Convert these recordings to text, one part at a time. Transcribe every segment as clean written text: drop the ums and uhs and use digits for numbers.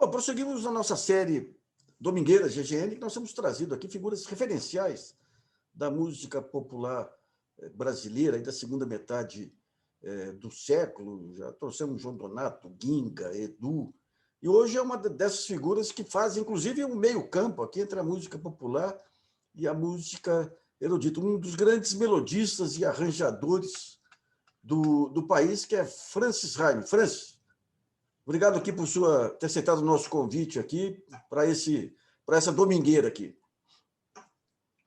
Bom, prosseguimos na nossa série Domingueiras GGN, que nós temos trazido aqui figuras referenciais da música popular brasileira, aí da segunda metade do século. Já trouxemos João Donato, Ginga, Edu, e hoje é uma dessas figuras que faz, inclusive, um meio-campo aqui entre a música popular e a música erudita. Um dos grandes melodistas e arranjadores do país, que é Francis Raime. Francis, obrigado aqui por ter aceitado o nosso convite aqui para essa domingueira aqui.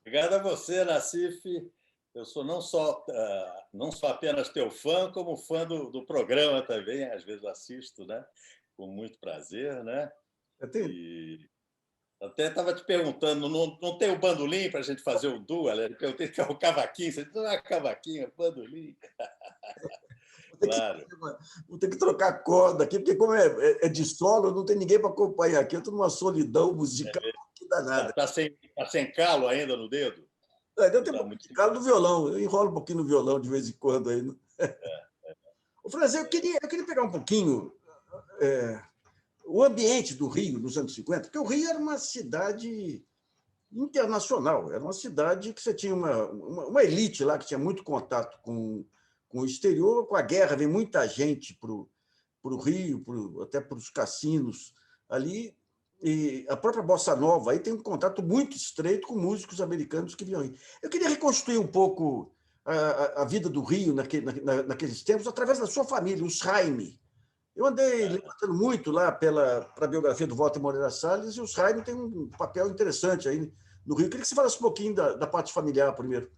Obrigado a você, Nassif. Eu sou não só apenas teu fã, como fã do programa também. Às vezes assisto, né? Com muito prazer, né? E até estava te perguntando, não tem o bandolim para a gente fazer o duo? Eu perguntei que é o cavaquinho. Você disse, não é cavaquinho, é bandolim. Claro. Vou ter que trocar corda aqui, porque como é de solo, não tem ninguém para acompanhar aqui. Eu estou numa solidão musical que danada. Está sem calo ainda no dedo? Eu tenho um pouquinho de calo no violão. Eu enrolo um pouquinho no violão de vez em quando. Aí. Ô, Franz, eu queria pegar um pouquinho o ambiente do Rio nos anos 50, porque o Rio era uma cidade internacional. Era uma cidade que você tinha uma elite lá que tinha muito contato com o exterior. Com a guerra, vem muita gente para o Rio, até para os cassinos ali. E a própria Bossa Nova aí tem um contato muito estreito com músicos americanos que vinham aí. Eu queria reconstruir um pouco a vida do Rio naqueles tempos através da sua família, os Raime. Eu andei levantando muito lá para a biografia do Walter Moreira Salles, e os Raime têm um papel interessante aí no Rio. Eu queria que você falasse um pouquinho da parte familiar primeiro.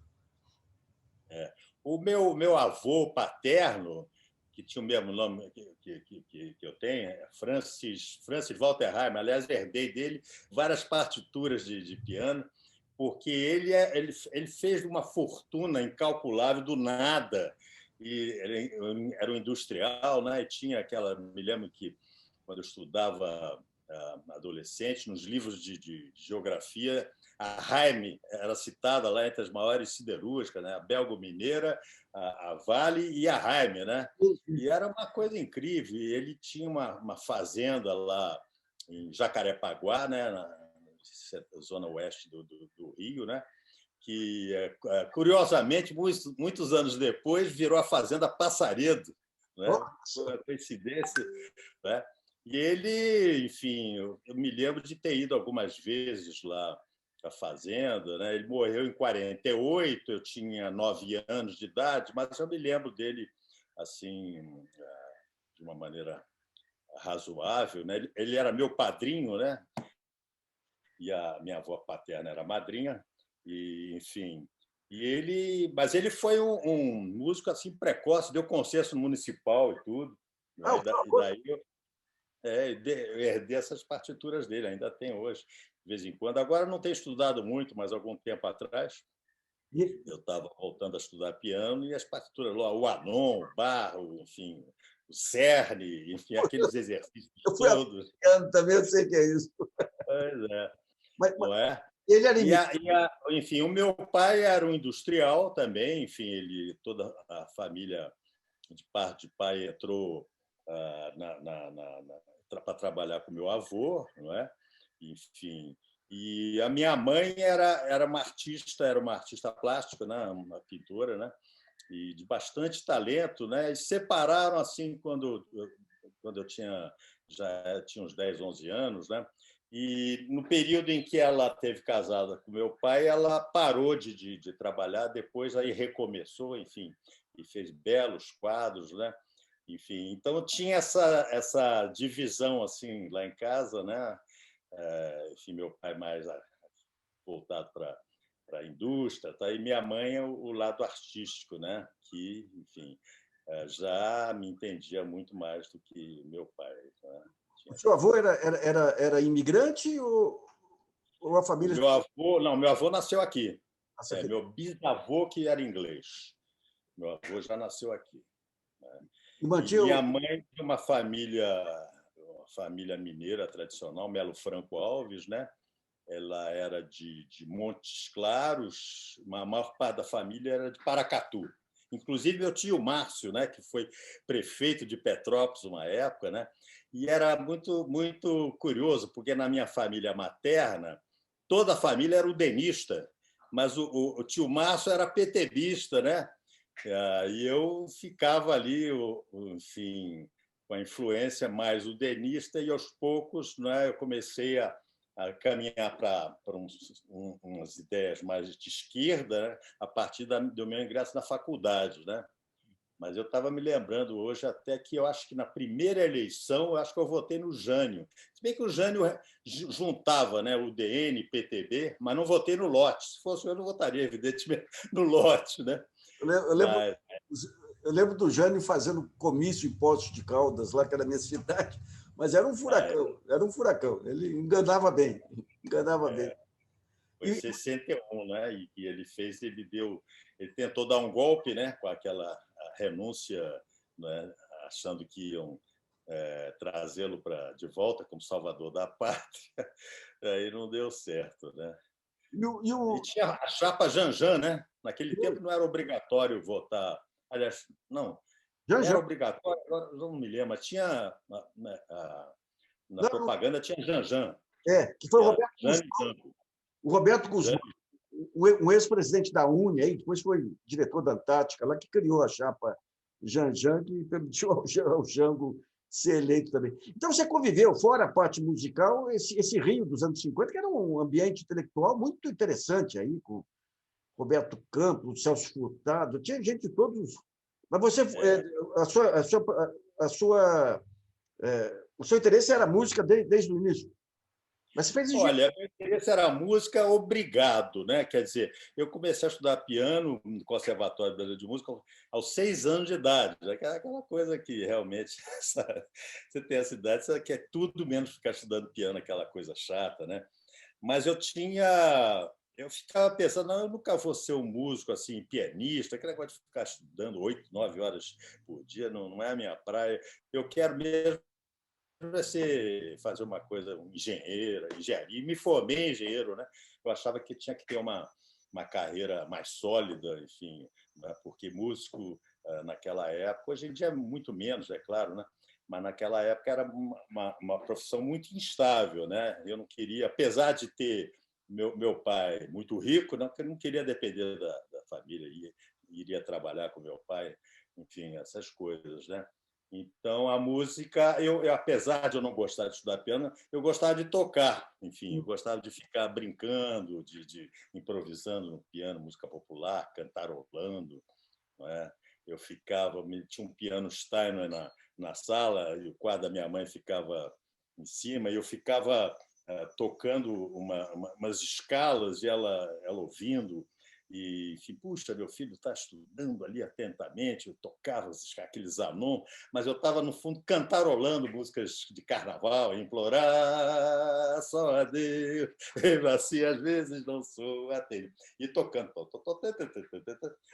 O meu avô paterno, que tinha o mesmo nome que eu tenho, é Francis Walter Raime. Aliás, herdei dele várias partituras de piano, porque ele fez uma fortuna incalculável do nada. E ele era um industrial, né? E tinha aquela... Me lembro que, quando eu estudava adolescente, nos livros de geografia, a Raime era citada lá entre as maiores siderúrgicas, né? A Belgo-Mineira, a Vale e a Raime, né? E era uma coisa incrível. Ele tinha uma fazenda lá em Jacarepaguá, né? Na zona oeste do Rio, né? Que, curiosamente, muitos anos depois, virou a Fazenda Passaredo, né? Foi uma coincidência, né? E ele, enfim, eu me lembro de ter ido algumas vezes lá à fazenda, né? Ele morreu em 48, eu tinha 9 anos de idade, mas eu me lembro dele assim, de uma maneira razoável, né? Ele era meu padrinho, né? E a minha avó paterna era madrinha, e enfim. Mas ele foi um músico assim precoce, deu concerto municipal e tudo, né? E daí eu herdei essas partituras dele, ainda tem hoje, de vez em quando. Agora não tenho estudado muito, mas algum tempo atrás eu estava voltando a estudar piano, e as partituras lá, o Anon, o Barro, enfim, o Cerne, enfim, aqueles exercícios todos. Eu também eu sei que é isso. Pois é. Não é? Ele era enfim, o meu pai era um industrial também, enfim, toda a família de parte de pai entrou para trabalhar com meu avô, não é? Enfim, e a minha mãe era uma artista plástica, né? Uma pintora, né? E de bastante talento, né? E separaram assim quando eu já tinha uns 10, 11 anos, né? E no período em que ela teve casada com meu pai, ela parou de trabalhar, depois aí recomeçou, enfim, e fez belos quadros, né? Enfim, então tinha essa divisão assim lá em casa, né? Enfim, meu pai mais voltado para a indústria, tá? E minha mãe o lado artístico, né? Que, enfim, já me entendia muito mais do que meu pai, né? O seu avô era imigrante ou a família... Meu avô nasceu aqui. Meu bisavô que era inglês. Meu avô já nasceu aqui. Né? E minha mãe tinha uma família mineira tradicional, Melo Franco Alves, né? Ela era de Montes Claros, a maior parte da família era de Paracatu. Inclusive, meu tio Márcio, né, que foi prefeito de Petrópolis uma época, né, e era muito curioso, porque na minha família materna, toda a família era udenista, mas o tio Márcio era petebista, né? E eu ficava ali, enfim, com a influência mais udenista, e aos poucos, né, eu comecei a caminhar para umas ideias mais de esquerda, né, a partir do meu ingresso na faculdade, né? Mas eu estava me lembrando hoje até que eu acho que na primeira eleição eu acho que eu votei no Jânio. Se bem que o Jânio juntava, né, o DN e PTB, mas não votei no Lote. Se fosse eu, não votaria, evidentemente, no Lote. Né? Eu lembro, Mas, eu lembro do Jânio fazendo comício em Poços de Caldas, lá que era a minha cidade, mas era um furacão, era um furacão. Ele enganava bem, enganava bem. Foi em 61, né? E ele tentou dar um golpe, né? Com aquela renúncia, né? Achando que iam trazê-lo de volta como salvador da pátria. Aí não deu certo, né? E tinha a chapa Janjan, né? Naquele tempo não era obrigatório votar. Aliás, não, era obrigatório, agora não me lembro, mas tinha na propaganda tinha Janjan. Que foi o Roberto Jânio Guzmão. O Roberto Guzmão, um ex-presidente da UNE, aí, depois foi diretor da Antártica, lá que criou a chapa Janjan, que permitiu ao Jango ser eleito também. Então, você conviveu, fora a parte musical, esse Rio dos anos 50, que era um ambiente intelectual muito interessante, aí, com Roberto Campos, Celso Furtado, tinha gente de todos. Mas você, o seu interesse era música desde o início. Mas você fez engenharia. Olha, meu interesse era a música obrigado, né? Quer dizer, eu comecei a estudar piano no Conservatório Brasileiro de Música aos 6 anos de idade. Aquela coisa que realmente você tem essa idade, você quer tudo menos ficar estudando piano, aquela coisa chata, né? Mas eu ficava pensando, não, eu nunca vou ser um músico assim, pianista, aquele negócio de ficar estudando 8, 9 horas por dia, não é a minha praia. Eu quero mesmo fazer uma coisa, engenharia. Me formei engenheiro, né? Eu achava que tinha que ter uma carreira mais sólida, enfim, né? Porque músico naquela época, hoje em dia é muito menos, é claro, né? Mas naquela época era uma profissão muito instável, né? Eu não queria, apesar de ter meu pai muito rico, não, porque eu não queria depender da família, iria trabalhar com meu pai, enfim, essas coisas, né? Então, a música, apesar de eu não gostar de estudar piano, eu gostava de tocar, enfim, eu gostava de ficar brincando, de improvisando no piano, música popular, cantarolando. Não é? Eu tinha um piano Steinway na sala, e o quarto da minha mãe ficava em cima, e eu ficava tocando umas escalas, e ela ouvindo. E, enfim, puxa, meu filho está estudando ali atentamente, eu tocava aqueles anon, mas eu estava, no fundo, cantarolando músicas de carnaval, implorar só a Deus, assim, às vezes não sou atento. E tocando.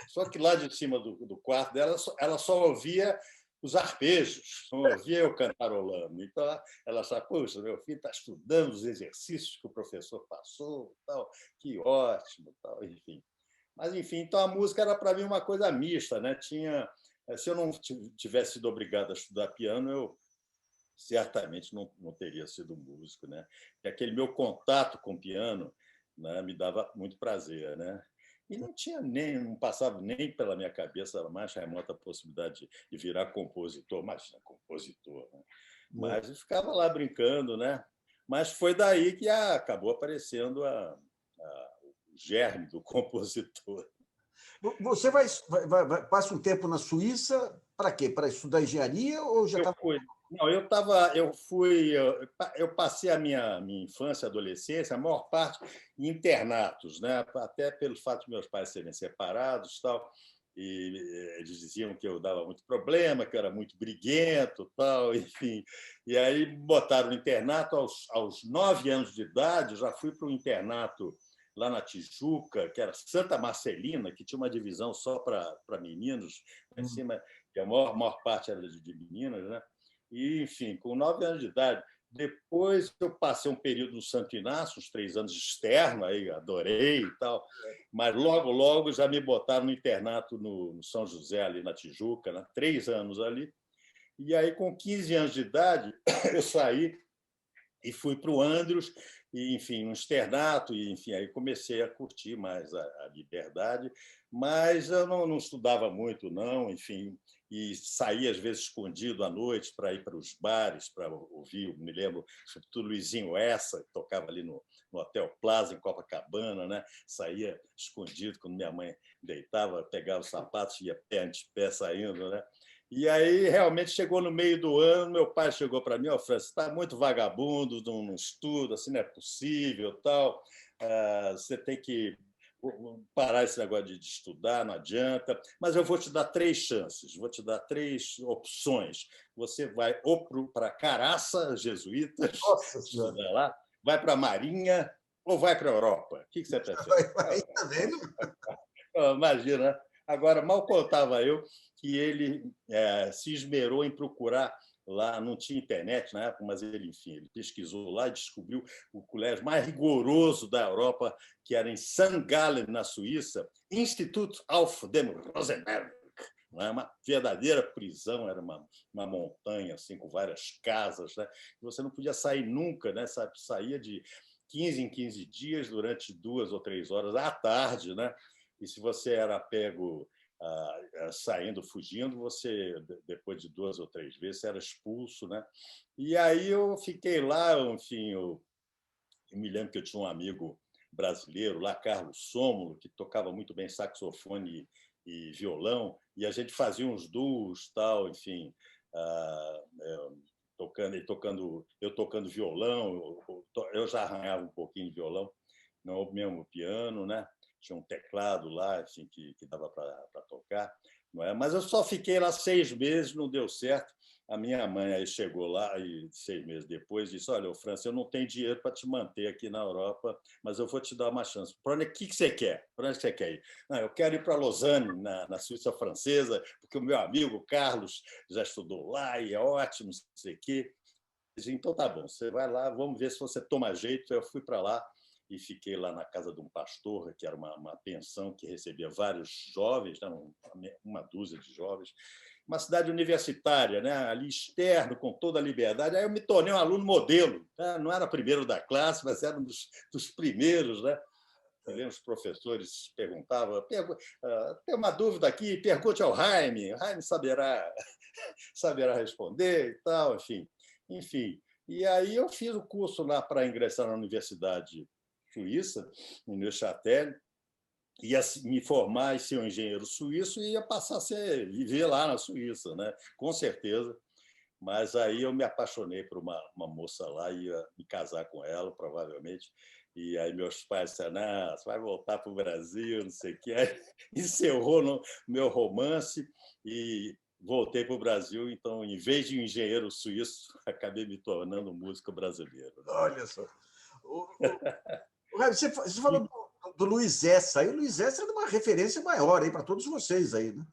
Só que lá de cima do quarto dela, ela só ouvia os arpejos, não ouvia eu cantarolando. Então, ela achava, puxa, meu filho está estudando os exercícios que o professor passou, tal, que ótimo, tal, enfim. Mas, enfim, então a música era para mim uma coisa mista, né? Se eu não tivesse sido obrigado a estudar piano, eu certamente não teria sido músico, né? E aquele meu contato com o piano, né, me dava muito prazer, né? E não passava nem pela minha cabeça a mais remota possibilidade de virar compositor, imagina, compositor, né? Mas eu ficava lá brincando, né? Mas foi daí que acabou aparecendo germe do compositor. Você passa um tempo na Suíça para quê? Para estudar engenharia ou já estava... Não, eu passei a minha infância e adolescência, a maior parte em internatos, né? Até pelo fato de meus pais serem separados, tal, e eles diziam que eu dava muito problema, que eu era muito briguento, tal, enfim. E aí me botaram no internato aos 9 anos de idade, já fui para um internato lá na Tijuca, que era Santa Marcelina, que tinha uma divisão só para meninos, em cima, que a maior parte era de meninas, né? E, enfim, com 9 anos de idade, Depois eu passei um período no Santo Inácio, uns 3 anos externo, aí adorei e tal, mas logo já me botaram no internato no São José, ali na Tijuca, né? 3 anos ali. E aí, com 15 anos de idade, eu saí e fui para o Andros, e, enfim, um externato, e, enfim, aí comecei a curtir mais a liberdade, mas eu não estudava muito, não, enfim, e saía, às vezes, escondido à noite para ir para os bares, para ouvir, me lembro, sobretudo Luizinho Essa, que tocava ali no Hotel Plaza, em Copacabana, né? Saía escondido quando minha mãe deitava, pegava os sapatos e ia pé ante pé saindo, né? E aí, realmente, chegou no meio do ano, meu pai chegou para mim, ó, Francis, está muito vagabundo, não estuda, assim não é possível, tal. Você tem que parar esse negócio de estudar, não adianta, mas eu vou te dar 3 chances, vou te dar 3 opções. Você vai ou para Caraça, jesuítas, Nossa Senhora! estudar lá, vai para a Marinha ou vai para a Europa. O que você prefere? Vai, tá vendo? Imagina, né? Agora, mal contava eu que ele se esmerou em procurar lá, não tinha internet na época, mas ele, enfim, ele pesquisou lá e descobriu o colégio mais rigoroso da Europa, que era em St. Gallen, na Suíça, Institut auf dem Rosenberg. Uma verdadeira prisão, era uma montanha assim, com várias casas, né? Você não podia sair nunca, né? Saía de 15 em 15 dias, durante 2 ou 3 horas à tarde, né? E se você era pego saindo, fugindo, você, depois de 2 ou 3 vezes, era expulso, né? E aí eu fiquei lá, enfim, eu me lembro que eu tinha um amigo brasileiro lá, Carlos Sômulo, que tocava muito bem saxofone e violão, e a gente fazia uns duos, tal, enfim, eu tocando violão, eu já arranhava um pouquinho de violão, não o mesmo piano, né? Tinha um teclado lá, assim, que dava para tocar, não é? Mas eu só fiquei lá 6 meses, não deu certo. A minha mãe aí chegou lá e 6 meses depois disse: olha, França, eu não tenho dinheiro para te manter aqui na Europa, mas eu vou te dar uma chance. Para onde que você quer? Para onde você quer ir? Não, eu quero ir para Lausanne, na Suíça francesa, porque o meu amigo Carlos já estudou lá e é ótimo, não sei o quê. Então tá bom, você vai lá, vamos ver se você toma jeito. Eu fui para lá e fiquei lá na casa de um pastor, que era uma pensão que recebia vários jovens, né, uma dúzia de jovens, uma cidade universitária, né, ali externo, com toda a liberdade. Aí eu me tornei um aluno modelo, né? Não era primeiro da classe, mas era um dos primeiros, né? Os professores perguntavam: tem uma dúvida aqui, pergunte ao Jaime, o Jaime saberá responder e tal, enfim. E aí eu fiz o curso lá para ingressar na Universidade Suíça, em Neuchâtel, ia me formar e ser um engenheiro suíço e ia passar a viver lá na Suíça, né? Com certeza. Mas aí eu me apaixonei por uma moça lá e ia me casar com ela, provavelmente. E aí meus pais disseram: não, você vai voltar para o Brasil, não sei o quê. Aí encerrou no meu romance e voltei para o Brasil. Então, em vez de um engenheiro suíço, acabei me tornando músico brasileiro. Olha só. Você falou do Luiz Essa. Aí o Luiz Essa é uma referência maior para todos vocês aí, né?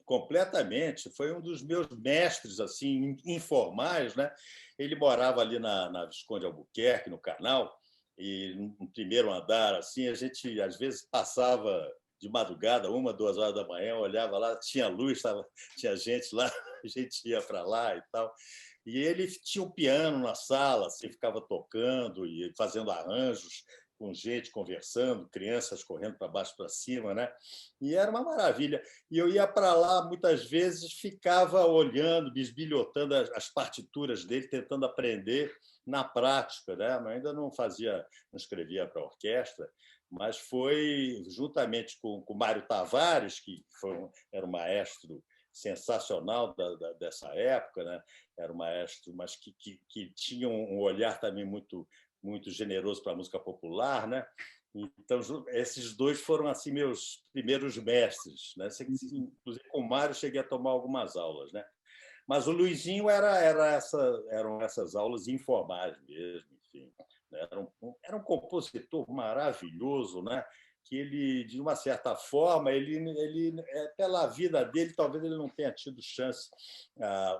Completamente. Foi um dos meus mestres assim informais, né? Ele morava ali na Visconde Albuquerque, no Canal, e no primeiro andar, assim, a gente às vezes passava de madrugada, 1, 2 horas da manhã, olhava lá, tinha luz, tinha gente lá, a gente ia para lá e tal. E ele tinha um piano na sala, assim, ficava tocando e fazendo arranjos com gente conversando, crianças correndo para baixo e para cima, né? E era uma maravilha. E eu ia para lá muitas vezes, ficava olhando, bisbilhotando as partituras dele, tentando aprender na prática, né? Mas ainda não escrevia para orquestra, mas foi juntamente com o Mário Tavares, que era um maestro sensacional dessa época, né? Era um maestro, mas que tinha um olhar também muito generoso para a música popular, né? Então, esses dois foram assim meus primeiros mestres, né? Inclusive, com o Mário cheguei a tomar algumas aulas, né? Mas o Luizinho eram essas aulas informais mesmo, enfim. Né? Era um compositor maravilhoso, né? Que ele, de uma certa forma, pela vida dele, talvez ele não tenha tido chance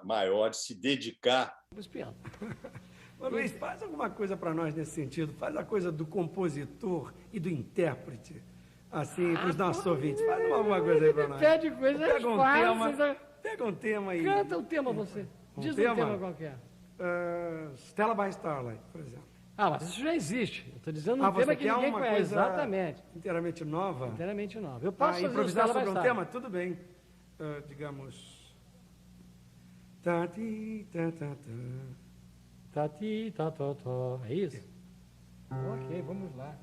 maior de se dedicar Ô, Luiz, faz alguma coisa para nós nesse sentido. Faz a coisa do compositor e do intérprete, assim, para os nossos ouvintes. Faz alguma coisa aí para nós. Pede coisas fáceis. Pega um tema aí. Canta um tema você. Diz um tema qualquer. Stella by Starlight, por exemplo. Mas isso já existe. Eu estou dizendo um tema que ninguém conhece. Exatamente. Inteiramente nova? Inteiramente nova. Eu posso fazer improvisar sobre um tema? Tudo bem. Digamos... Tati, tati, tatotó. É isso? Ok, vamos lá.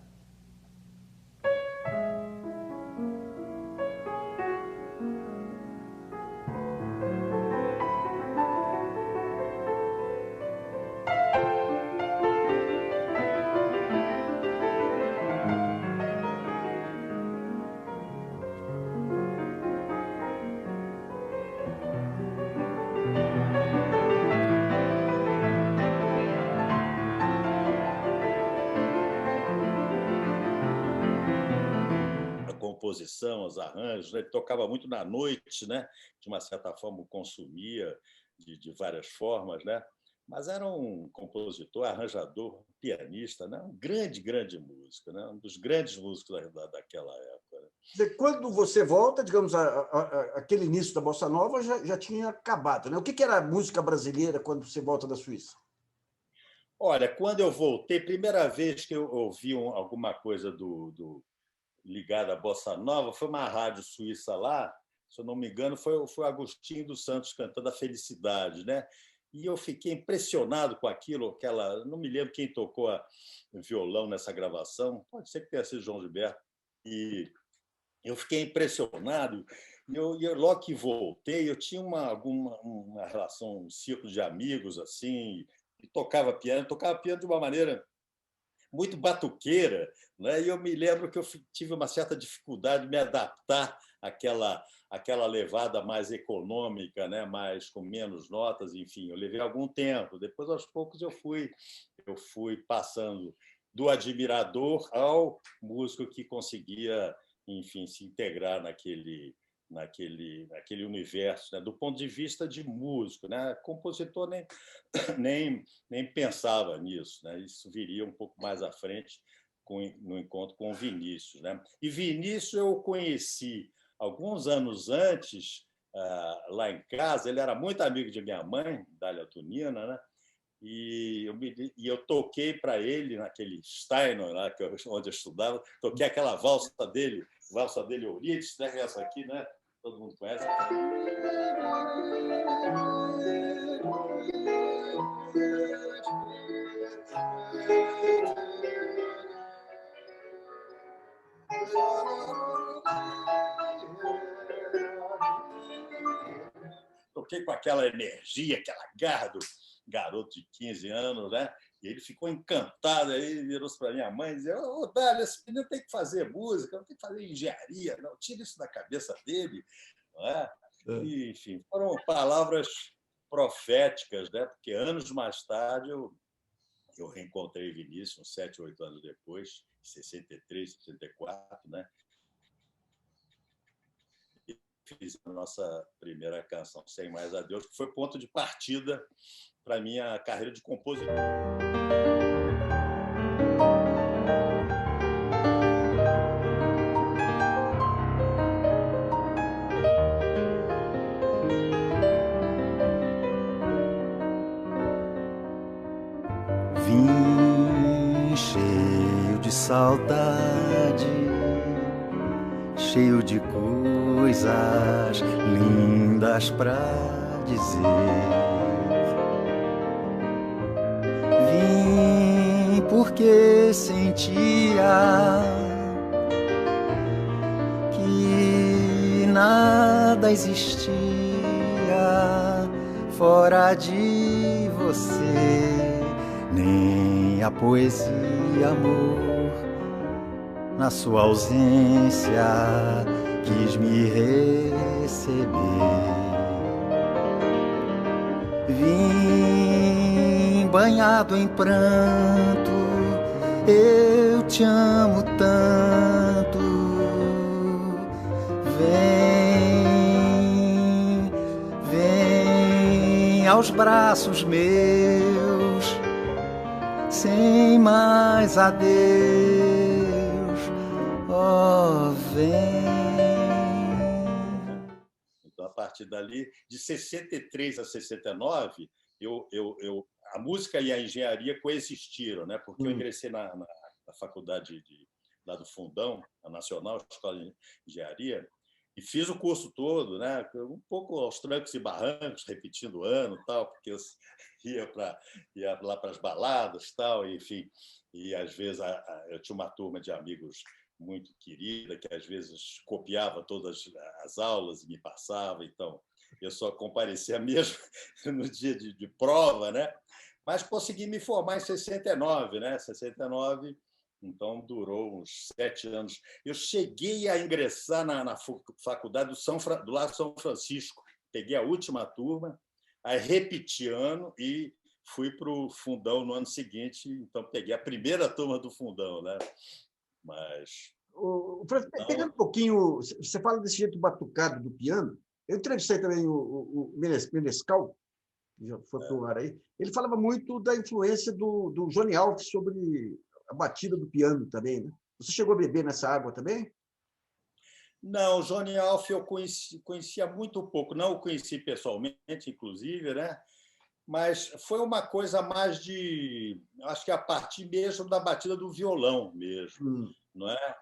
Composição, os arranjos, né? Ele tocava muito na noite, né? De uma certa forma o consumia de várias formas, né? Mas era um compositor, arranjador, pianista, né? Um grande músico, né? Um dos grandes músicos daquela época. Né? Quando você volta, digamos, aquele início da Bossa Nova já tinha acabado, né? O que era a música brasileira quando você volta da Suíça? Olha, quando eu voltei, primeira vez que eu ouvi alguma coisa ligada à Bossa Nova, foi uma rádio suíça lá, se eu não me engano, foi o Agostinho dos Santos cantando a Felicidade, né? E eu fiquei impressionado com aquilo, não me lembro quem tocou violão nessa gravação, pode ser que tenha sido João Gilberto, e eu fiquei impressionado, e eu logo que voltei, eu tinha uma relação, um círculo de amigos, assim, e tocava piano de uma maneira muito batuqueira, né? E eu me lembro que eu tive uma certa dificuldade de me adaptar àquela levada mais econômica, né? Mais com menos notas, enfim, eu levei algum tempo. Depois, aos poucos, eu fui passando do admirador ao músico que conseguia, enfim, se integrar naquele universo, né? Do ponto de vista de músico, né? Compositor nem pensava nisso, né? Isso viria um pouco mais à frente no encontro com o Vinícius, né? E Vinícius eu conheci alguns anos antes, lá em casa. Ele era muito amigo de minha mãe, Dália Tunina, né? E eu toquei para ele naquele Steiner, lá, onde eu estudava, toquei aquela valsa dele Eurídice, né? Essa aqui, né? Todo mundo conhece. Toquei com aquela energia, aquela garra do garoto de 15 anos, né? E ele ficou encantado, aí virou-se para minha mãe e dizia: "Ô, Dália, esse menino tem que fazer música, não tem que fazer engenharia, não, tira isso da cabeça dele." Não é? E, enfim, foram palavras proféticas, né? Porque anos mais tarde eu reencontrei Vinícius, uns 7, 8 anos depois, em 63, 64, né? E fiz a nossa primeira canção, Sem Mais Adeus, que foi ponto de partida para a minha carreira de compositor. Vim cheio de saudade, cheio de coisas lindas pra dizer. Vim porque sentia que nada existia fora de você, nem a poesia, amor, na sua ausência quis me receber. Vim banhado em pranto, eu te amo tanto. Vem aos braços meus, sem mais adeus, oh, vem. Então, a partir dali, de 63 a 69, a música e a engenharia coexistiram, né? Porque eu ingressei na faculdade lá do Fundão, a Nacional Escola de Engenharia, e fiz o curso todo, né? Um pouco aos trancos e barrancos, repetindo o ano, tal, porque eu ia lá para as baladas, tal, enfim. E às vezes eu tinha uma turma de amigos muito querida que às vezes copiava todas as aulas e me passava, então eu só comparecia mesmo no dia de prova, né? Mas consegui me formar em 69, né? 69. Então, durou uns 7 anos. Eu cheguei a ingressar na faculdade do Lar São Francisco. Peguei a última turma, aí repeti ano e fui para o Fundão no ano seguinte. Então, peguei a primeira turma do Fundão, né? Mas... Pegando um pouquinho, você fala desse jeito batucado do piano. Eu entrevistei também o Menescal, que já foi para o ar aí. Ele falava muito da influência do Johnny Alves sobre a batida do piano também, né? Você chegou a beber nessa água também? Não, o Johnny Alf eu conhecia muito pouco. Não o conheci pessoalmente, inclusive, né? Mas foi uma coisa mais de... Acho que a partir mesmo da batida do violão mesmo, não é?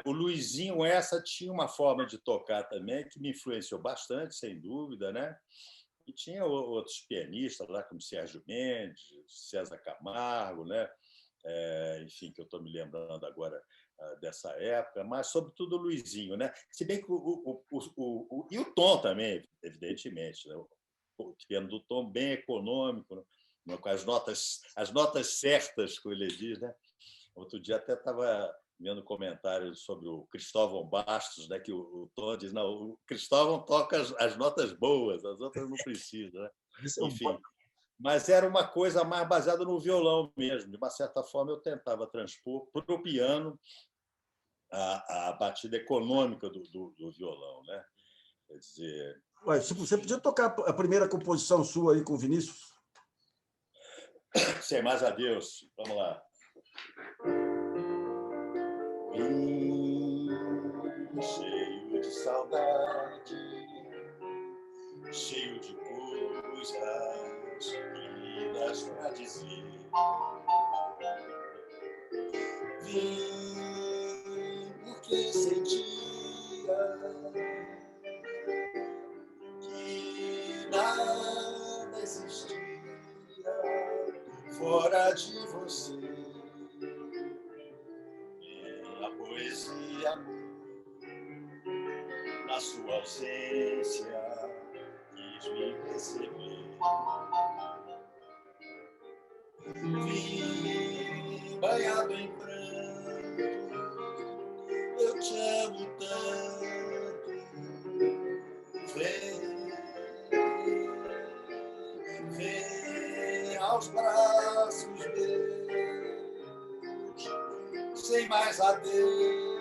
O Luizinho essa tinha uma forma de tocar também que me influenciou bastante, sem dúvida, né? E tinha outros pianistas lá, como Sérgio Mendes, César Camargo, né? Enfim, que eu estou me lembrando agora dessa época, mas sobretudo o Luizinho, né? Se bem que e o Tom também, evidentemente, né? O piano do Tom bem econômico, né? Com as notas certas, como ele diz, né? Outro dia até estava vendo comentários sobre o Cristóvão Bastos, né? Que o Tom diz, não, o Cristóvão toca as notas boas, as outras não precisam, né? Enfim. Mas era uma coisa mais baseada no violão mesmo. De uma certa forma, eu tentava transpor para o piano a batida econômica do violão, né? Quer dizer... Você podia tocar a primeira composição sua aí com o Vinícius? Sem mais adeus. Vamos lá. Cheio de saudade, cheio de coisas queridas para dizer. Vim porque sentia que nada existia fora de você. A poesia, na sua ausência, quis me receber. Vim banhado em pranto, eu te amo tanto. Vem aos braços meus, sem mais adeus.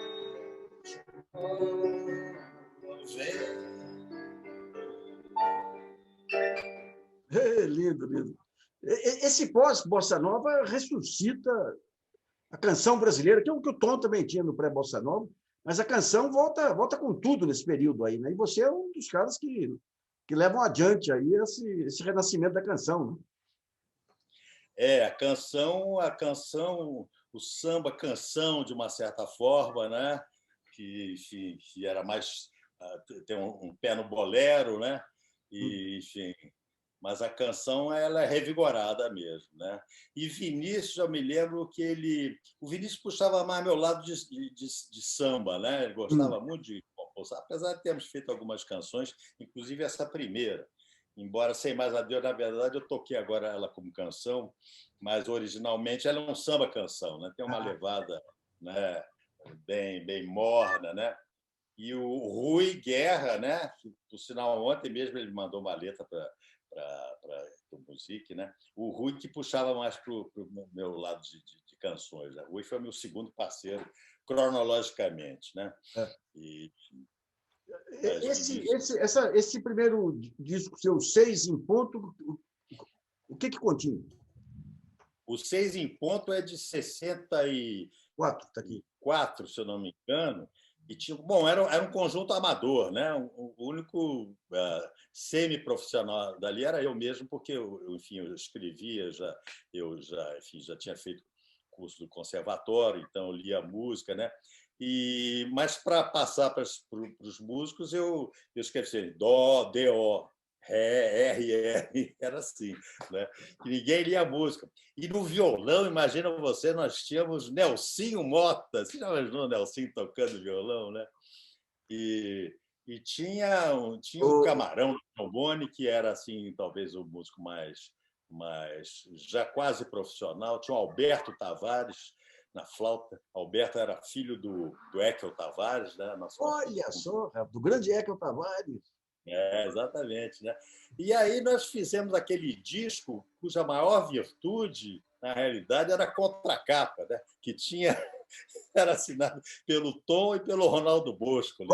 Vem. Lindo, lindo. Esse pós-Bossa Nova ressuscita a canção brasileira, que é o que o Tom também tinha no pré-Bossa Nova, mas a canção volta com tudo nesse período aí, né? E você é um dos caras que levam adiante aí esse renascimento da canção, né? A canção, o samba canção, de uma certa forma, né? Que era mais... tem um pé no bolero, né? E, enfim... Mas a canção ela é revigorada mesmo, né? E Vinícius, eu me lembro que o Vinícius puxava mais meu lado de samba, né? Ele gostava muito de compor, apesar de termos feito algumas canções, inclusive essa primeira. Embora Sem Mais Adeus, na verdade, eu toquei agora ela como canção, mas originalmente ela é um samba-canção, né? Tem uma levada, né? bem morna, né? E o Rui Guerra, né? Por sinal, ontem mesmo ele mandou uma letra para o Music, né? O Rui que puxava mais para o meu lado de canções. Né? O Rui foi meu segundo parceiro, cronologicamente, né? Esse primeiro disco seu, 6 em ponto, o que continha? O Seis em Ponto é de 64, Tá aqui. se eu não me engano. E tinha, bom, era um conjunto amador, né? O único semi-profissional dali era eu mesmo, porque enfim, eu escrevia, enfim, já tinha feito curso do conservatório, então eu lia música, né? Mas para passar para os músicos, eu escrevi assim, dó, do, ré, r, era assim, né? Que ninguém lia música. E no violão, imagina você, nós tínhamos Nelsinho Mota. Você já imaginou o Nelsinho tocando violão, né? E tinha o Camarão no trombone, que era assim, talvez o músico mais já quase profissional. Tinha o Alberto Tavares na flauta. Alberto era filho do Ekel Tavares, né? Olha só, do grande Ekel Tavares. Exatamente, né? E aí nós fizemos aquele disco cuja maior virtude, na realidade, era a contracapa, né? Que era assinado pelo Tom e pelo Ronaldo Boscoli,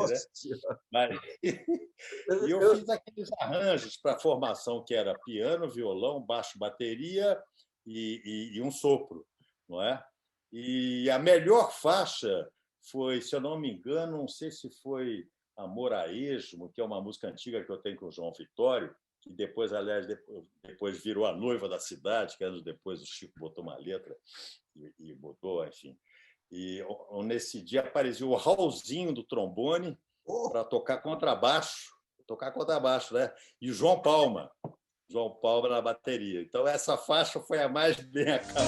né? E eu fiz aqueles arranjos para a formação que era piano, violão, baixo, bateria e um sopro, não é? E a melhor faixa foi, se eu não me engano, não sei se foi Amor a Esmo, que é uma música antiga que eu tenho com o João Vitório, que depois, aliás, depois virou A Noiva da Cidade, que anos depois o Chico botou uma letra e botou, enfim. E nesse dia apareceu o Raulzinho do trombone para tocar contrabaixo, né? E o João Palma na bateria. Então essa faixa foi a mais bem acabada.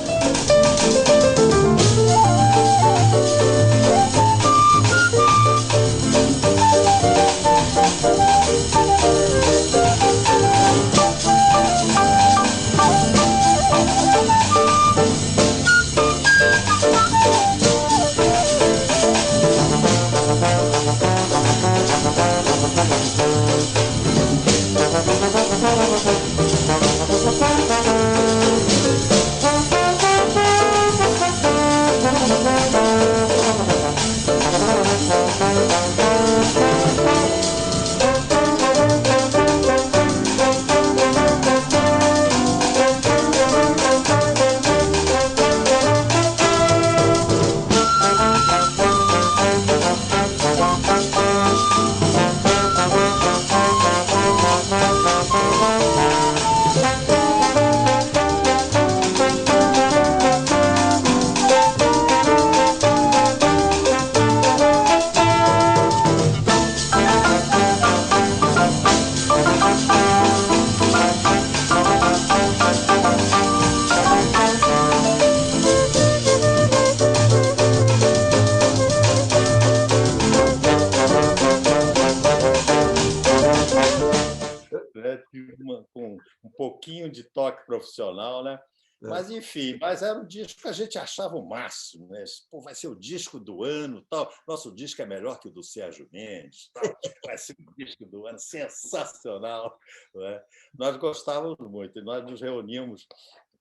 Com um pouquinho de toque profissional, né? Mas, enfim, era um disco que a gente achava o máximo, né? Pô, vai ser o disco do ano, tal. Nosso disco é melhor que o do Sérgio Mendes, tal. Vai ser o disco do ano, sensacional, né? Nós gostávamos muito e nós nos reuníamos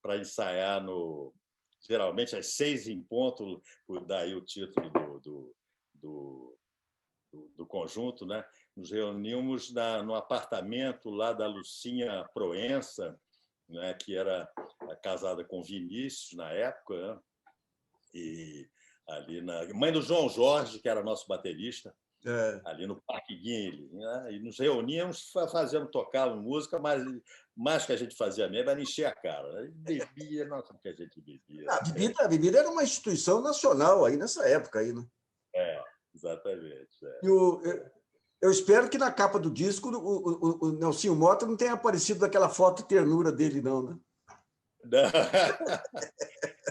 para ensaiar geralmente às 6 em ponto, daí o título do conjunto, né? Nos reuníamos no apartamento lá da Lucinha Proença, né? Que era casada com Vinícius na época, né? E ali mãe do João Jorge, que era nosso baterista, ali no Parque Guinle, né? E nos reuníamos, fazíamos tocar música, mas mais que a gente fazia mesmo era encher a cara, né? Bebia, nossa, que a gente bebia. A bebida era uma instituição nacional aí nessa época aí, né? Exatamente. Eu espero que na capa do disco o Nelsinho Mota não tenha aparecido daquela foto de ternura dele, não, né?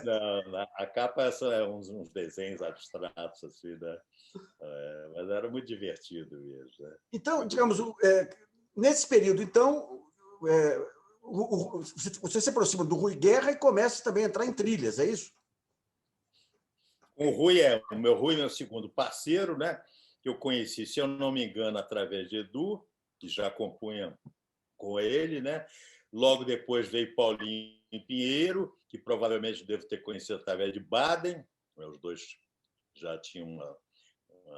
Não, a capa é uns desenhos abstratos, assim, né? Mas era muito divertido mesmo. Né? Então, digamos, nesse período, então, você se aproxima do Rui Guerra e começa também a entrar em trilhas, é isso? O meu segundo parceiro, né? Que eu conheci, se eu não me engano, através de Edu, que já compunha com ele, né? Logo depois veio Paulinho Pinheiro, que provavelmente devo ter conhecido através de Baden. Os dois já tinham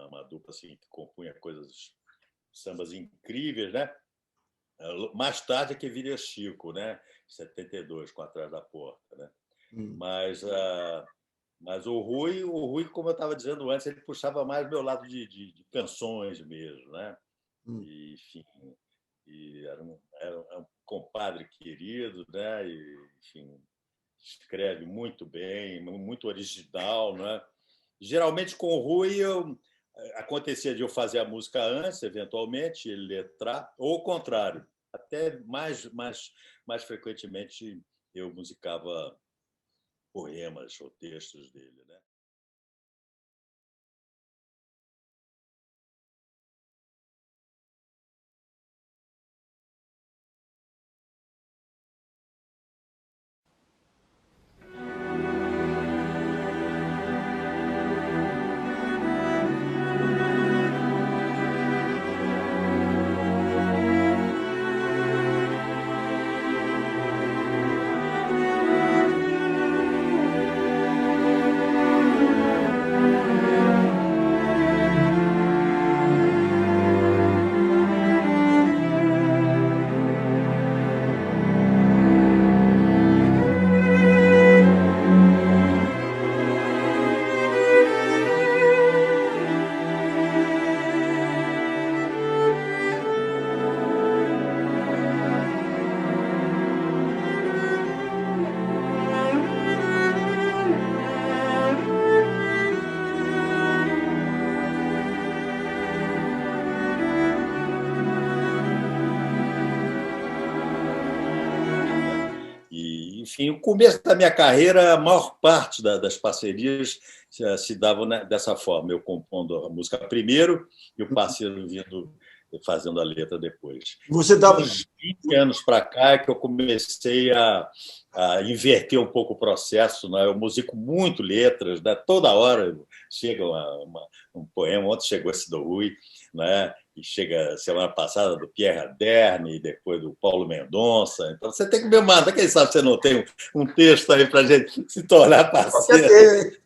uma dupla assim, que compunha sambas incríveis, né? Mais tarde é que viria Chico, né? 72, com Atrás da Porta, né? Mas o Rui, como eu estava dizendo antes, ele puxava mais do meu lado de canções mesmo, né? E, enfim, era um compadre querido, né? E, enfim, escreve muito bem, muito original, né? Geralmente com o Rui acontecia de eu fazer a música antes, eventualmente, ele letrar, ou o contrário. Até mais frequentemente eu musicava poemas ou textos dele, né? Enfim, o começo da minha carreira, a maior parte das parcerias se davam dessa forma, eu compondo a música primeiro e o parceiro vindo fazendo a letra depois. Você dava... Uns 20 anos para cá é que eu comecei a inverter um pouco o processo, né? Eu musico muito letras, né? Toda hora chega um poema, ontem chegou esse do Rui, né? E chega semana passada do Pierre Aderne, e depois do Paulo Mendonça. Então, você tem que me mandar. Quem sabe você não tem um texto aí para a gente se tornar parceiro.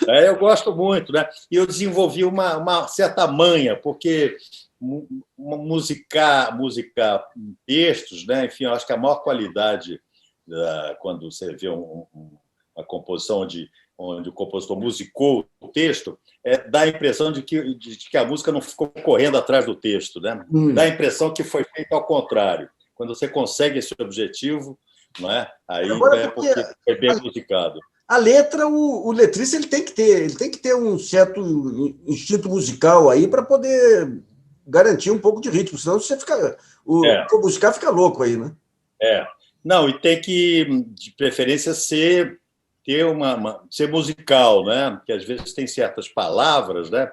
Eu gosto muito, né? E eu desenvolvi uma certa manha, porque musicar textos, né? Enfim, eu acho que a maior qualidade, quando você vê uma composição onde o compositor musicou o texto, dá a impressão de que a música não ficou correndo atrás do texto, né? Dá a impressão que foi feito ao contrário. Quando você consegue esse objetivo, não é? Aí é porque foi bem musicado. A letra, o letrista ele tem que ter um certo instinto musical aí para poder garantir um pouco de ritmo, senão você fica o musical fica louco aí, né? Não, e tem que, de preferência, ser musical, né? Porque às vezes tem certas palavras, né?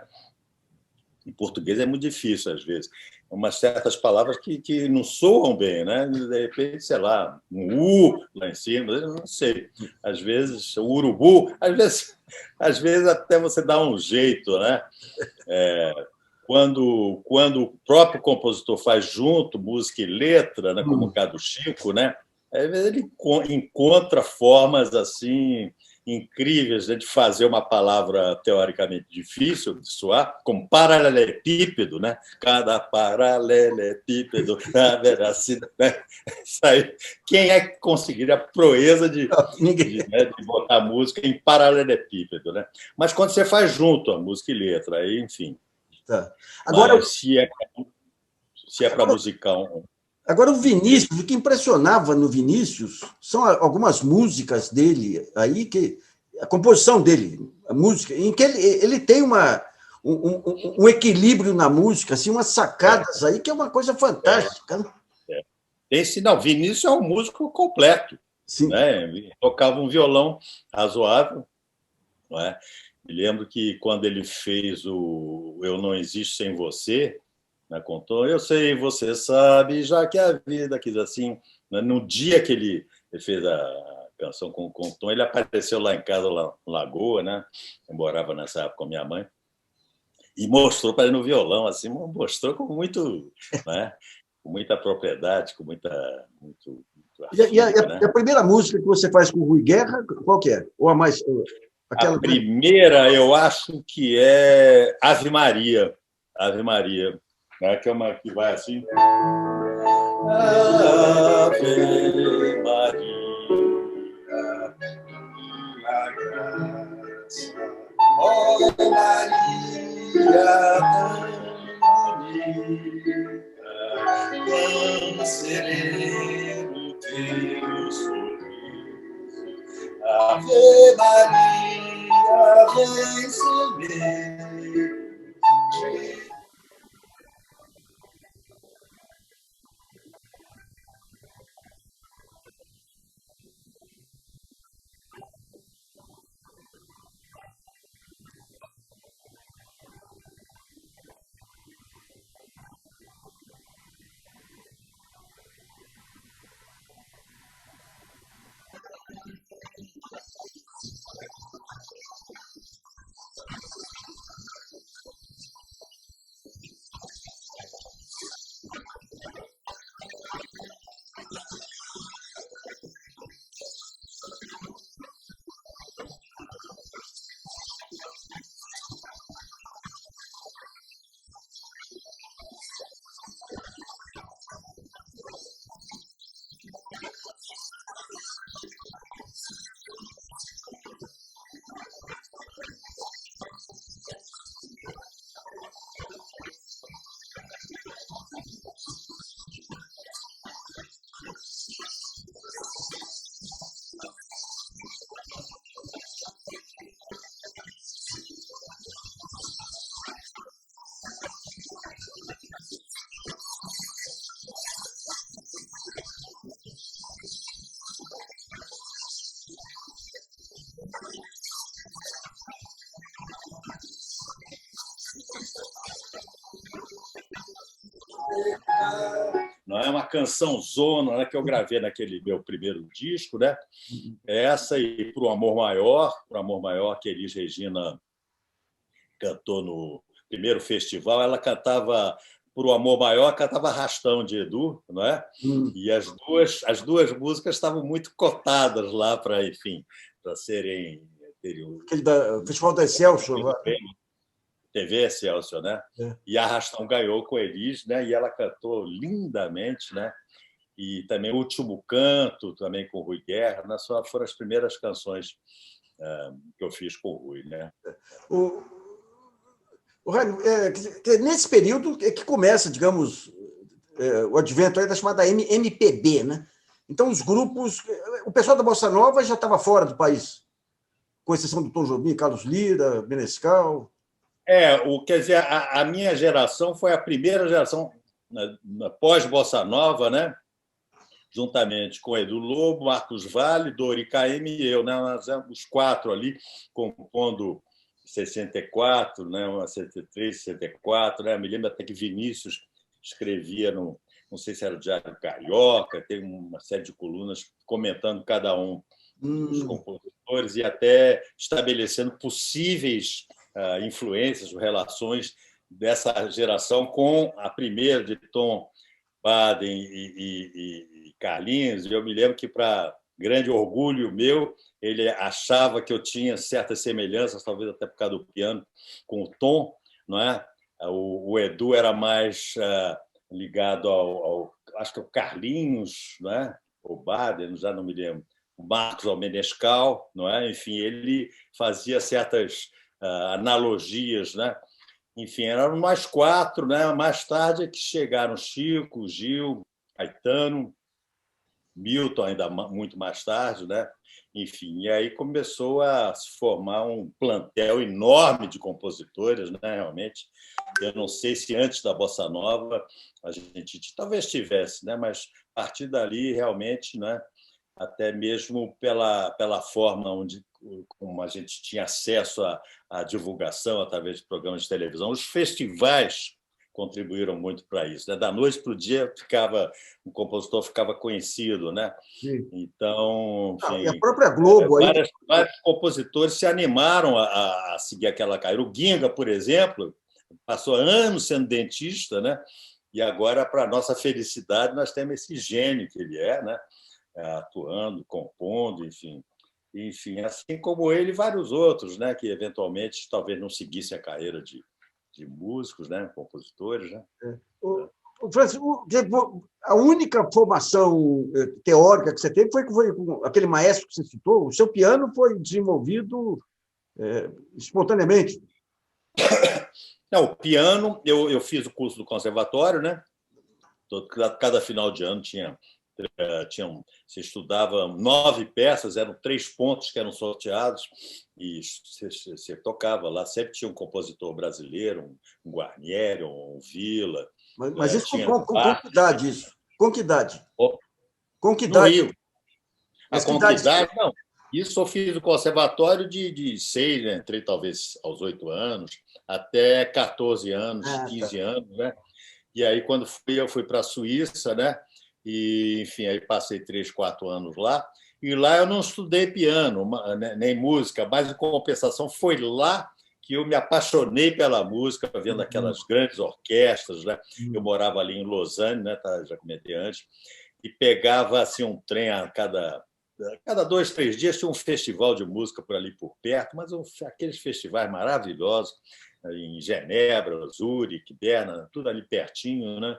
Em português é muito difícil, às vezes. Umas certas palavras que não soam bem, né? De repente, sei lá, um U lá em cima, não sei. Às vezes, o urubu, às vezes até você dá um jeito, né? Quando o próprio compositor faz junto música e letra, né? Como o caso do Chico, né? Às vezes ele encontra formas assim incríveis, né, de fazer uma palavra teoricamente difícil de soar, como paralelepípedo, né? Cada paralelepípedo haverá sido, né? Isso aí. Quem é que conseguiria a proeza de botar a música em paralelepípedo, né? Mas quando você faz junto a música e letra, aí, enfim. Tá. Agora, se é para musicar Agora, o Vinícius, o que impressionava no Vinícius são algumas músicas dele aí, que a composição dele, a música, em que ele tem um equilíbrio na música, assim, umas sacadas aí, que é uma coisa fantástica. Não, Vinícius é um músico completo. Sim. Né? Ele tocava um violão razoável. Não é? Me lembro que quando ele fez o Eu Não Existo Sem Você, né, contou, eu sei, você sabe, já que a vida quis assim. Né, no dia que ele fez a canção com o Tom, ele apareceu lá em casa, lá na Lagoa, né? Eu morava nessa época com a minha mãe, e mostrou para ele no violão, assim, mostrou com muito, né, com muita propriedade, com muito artigo, né? A primeira música que você faz com o Rui Guerra, qual que é? Ou a mais... A primeira, eu acho que é Ave Maria. Ave Maria. Né, que é uma que vai assim. Ave Maria, Ó Maria tão bonita, tão sereno teu sorriso. Ave Maria, vem semeio. Não é uma cançãozona, né, que eu gravei naquele meu primeiro disco, né? Essa e Pro Amor Maior, que Elis Regina cantou no primeiro festival. Ela cantava Pro Amor Maior, cantava Arrastão de Edu, não é? E as duas músicas estavam muito cotadas lá para, enfim, para serem aquele da Festival da Excelsior. TV Excelsior, né? É. E Arrastão ganhou com Elis, né? E ela cantou lindamente, né? E também O Último Canto, também com o Rui Guerra, né? Foram as primeiras canções que eu fiz com o Rui, né? Raio, nesse período é que começa, digamos, o advento aí da chamada MPB, né? Então, os grupos... O pessoal da Bossa Nova já estava fora do país, com exceção do Tom Jobim, Carlos Lira, Menescal... Quer dizer, a minha geração foi a primeira geração na pós-Bossa Nova, né? Juntamente com Edu Lobo, Marcos Valle, Dori Caymmi e eu, né? Nós éramos os quatro ali, compondo 64, né? 63, 64. Né? Me lembro até que Vinícius escrevia, não sei se era o Diário Carioca, tem uma série de colunas comentando cada um dos compositores e até estabelecendo possíveis influências, relações dessa geração com a primeira de Tom Baden e Carlinhos. Eu me lembro que, para grande orgulho meu, ele achava que eu tinha certas semelhanças, talvez até por causa do piano, com o Tom, não é? O Edu era mais ligado acho que o Carlinhos, não é? O Baden, já não me lembro. O Marcos ao Menescal, não é? Enfim, ele fazia certas analogias, né? Enfim, eram nós quatro, né? Mais tarde é que chegaram Chico, Gil, Caetano, Milton, ainda muito mais tarde, né? Enfim, e aí começou a se formar um plantel enorme de compositores, né? Realmente, eu não sei se antes da Bossa Nova a gente talvez tivesse, né? Mas a partir dali realmente, né? Até mesmo pela forma como a gente tinha acesso à divulgação através de programas de televisão. Os festivais contribuíram muito para isso, né? Da noite para o dia o compositor ficava conhecido, né? Sim. Então, enfim, e a própria Globo vários compositores se animaram a seguir aquela carreira. O Ginga, por exemplo, passou anos sendo dentista, né? E agora, para nossa felicidade, nós temos esse gênio que ele é, né? Atuando, compondo, enfim, assim como ele e vários outros, né, que eventualmente talvez não seguissem a carreira de músicos, né, compositores, né. Francis, a única formação teórica que você teve foi com aquele maestro que você citou. O seu piano foi desenvolvido espontaneamente. Não, o piano, eu fiz o curso do conservatório, né? Cada final de ano você estudava 9 peças, eram 3 pontos que eram sorteados, e você tocava lá. Sempre tinha um compositor brasileiro, um Guarnieri, um Villa. Mas isso com que idade? Isso? Com que idade? Com que No idade? Rio. Com que idade? Não. Isso eu fiz o conservatório de 6, né? Entrei talvez aos 8 anos, até 14 anos, 15 anos, né? E aí, quando eu fui para a Suíça, né? E, enfim, aí passei 3, 4 anos lá. E lá eu não estudei piano, nem música, mas, em compensação, foi lá que eu me apaixonei pela música, vendo aquelas grandes orquestras, né? Eu morava ali em Lausanne, né? Já comentei antes, e pegava assim um trem a cada 2, 3 dias. Tinha um festival de música por ali por perto, mas aqueles festivais maravilhosos, em Genebra, Zurique, Berna, tudo ali pertinho, né?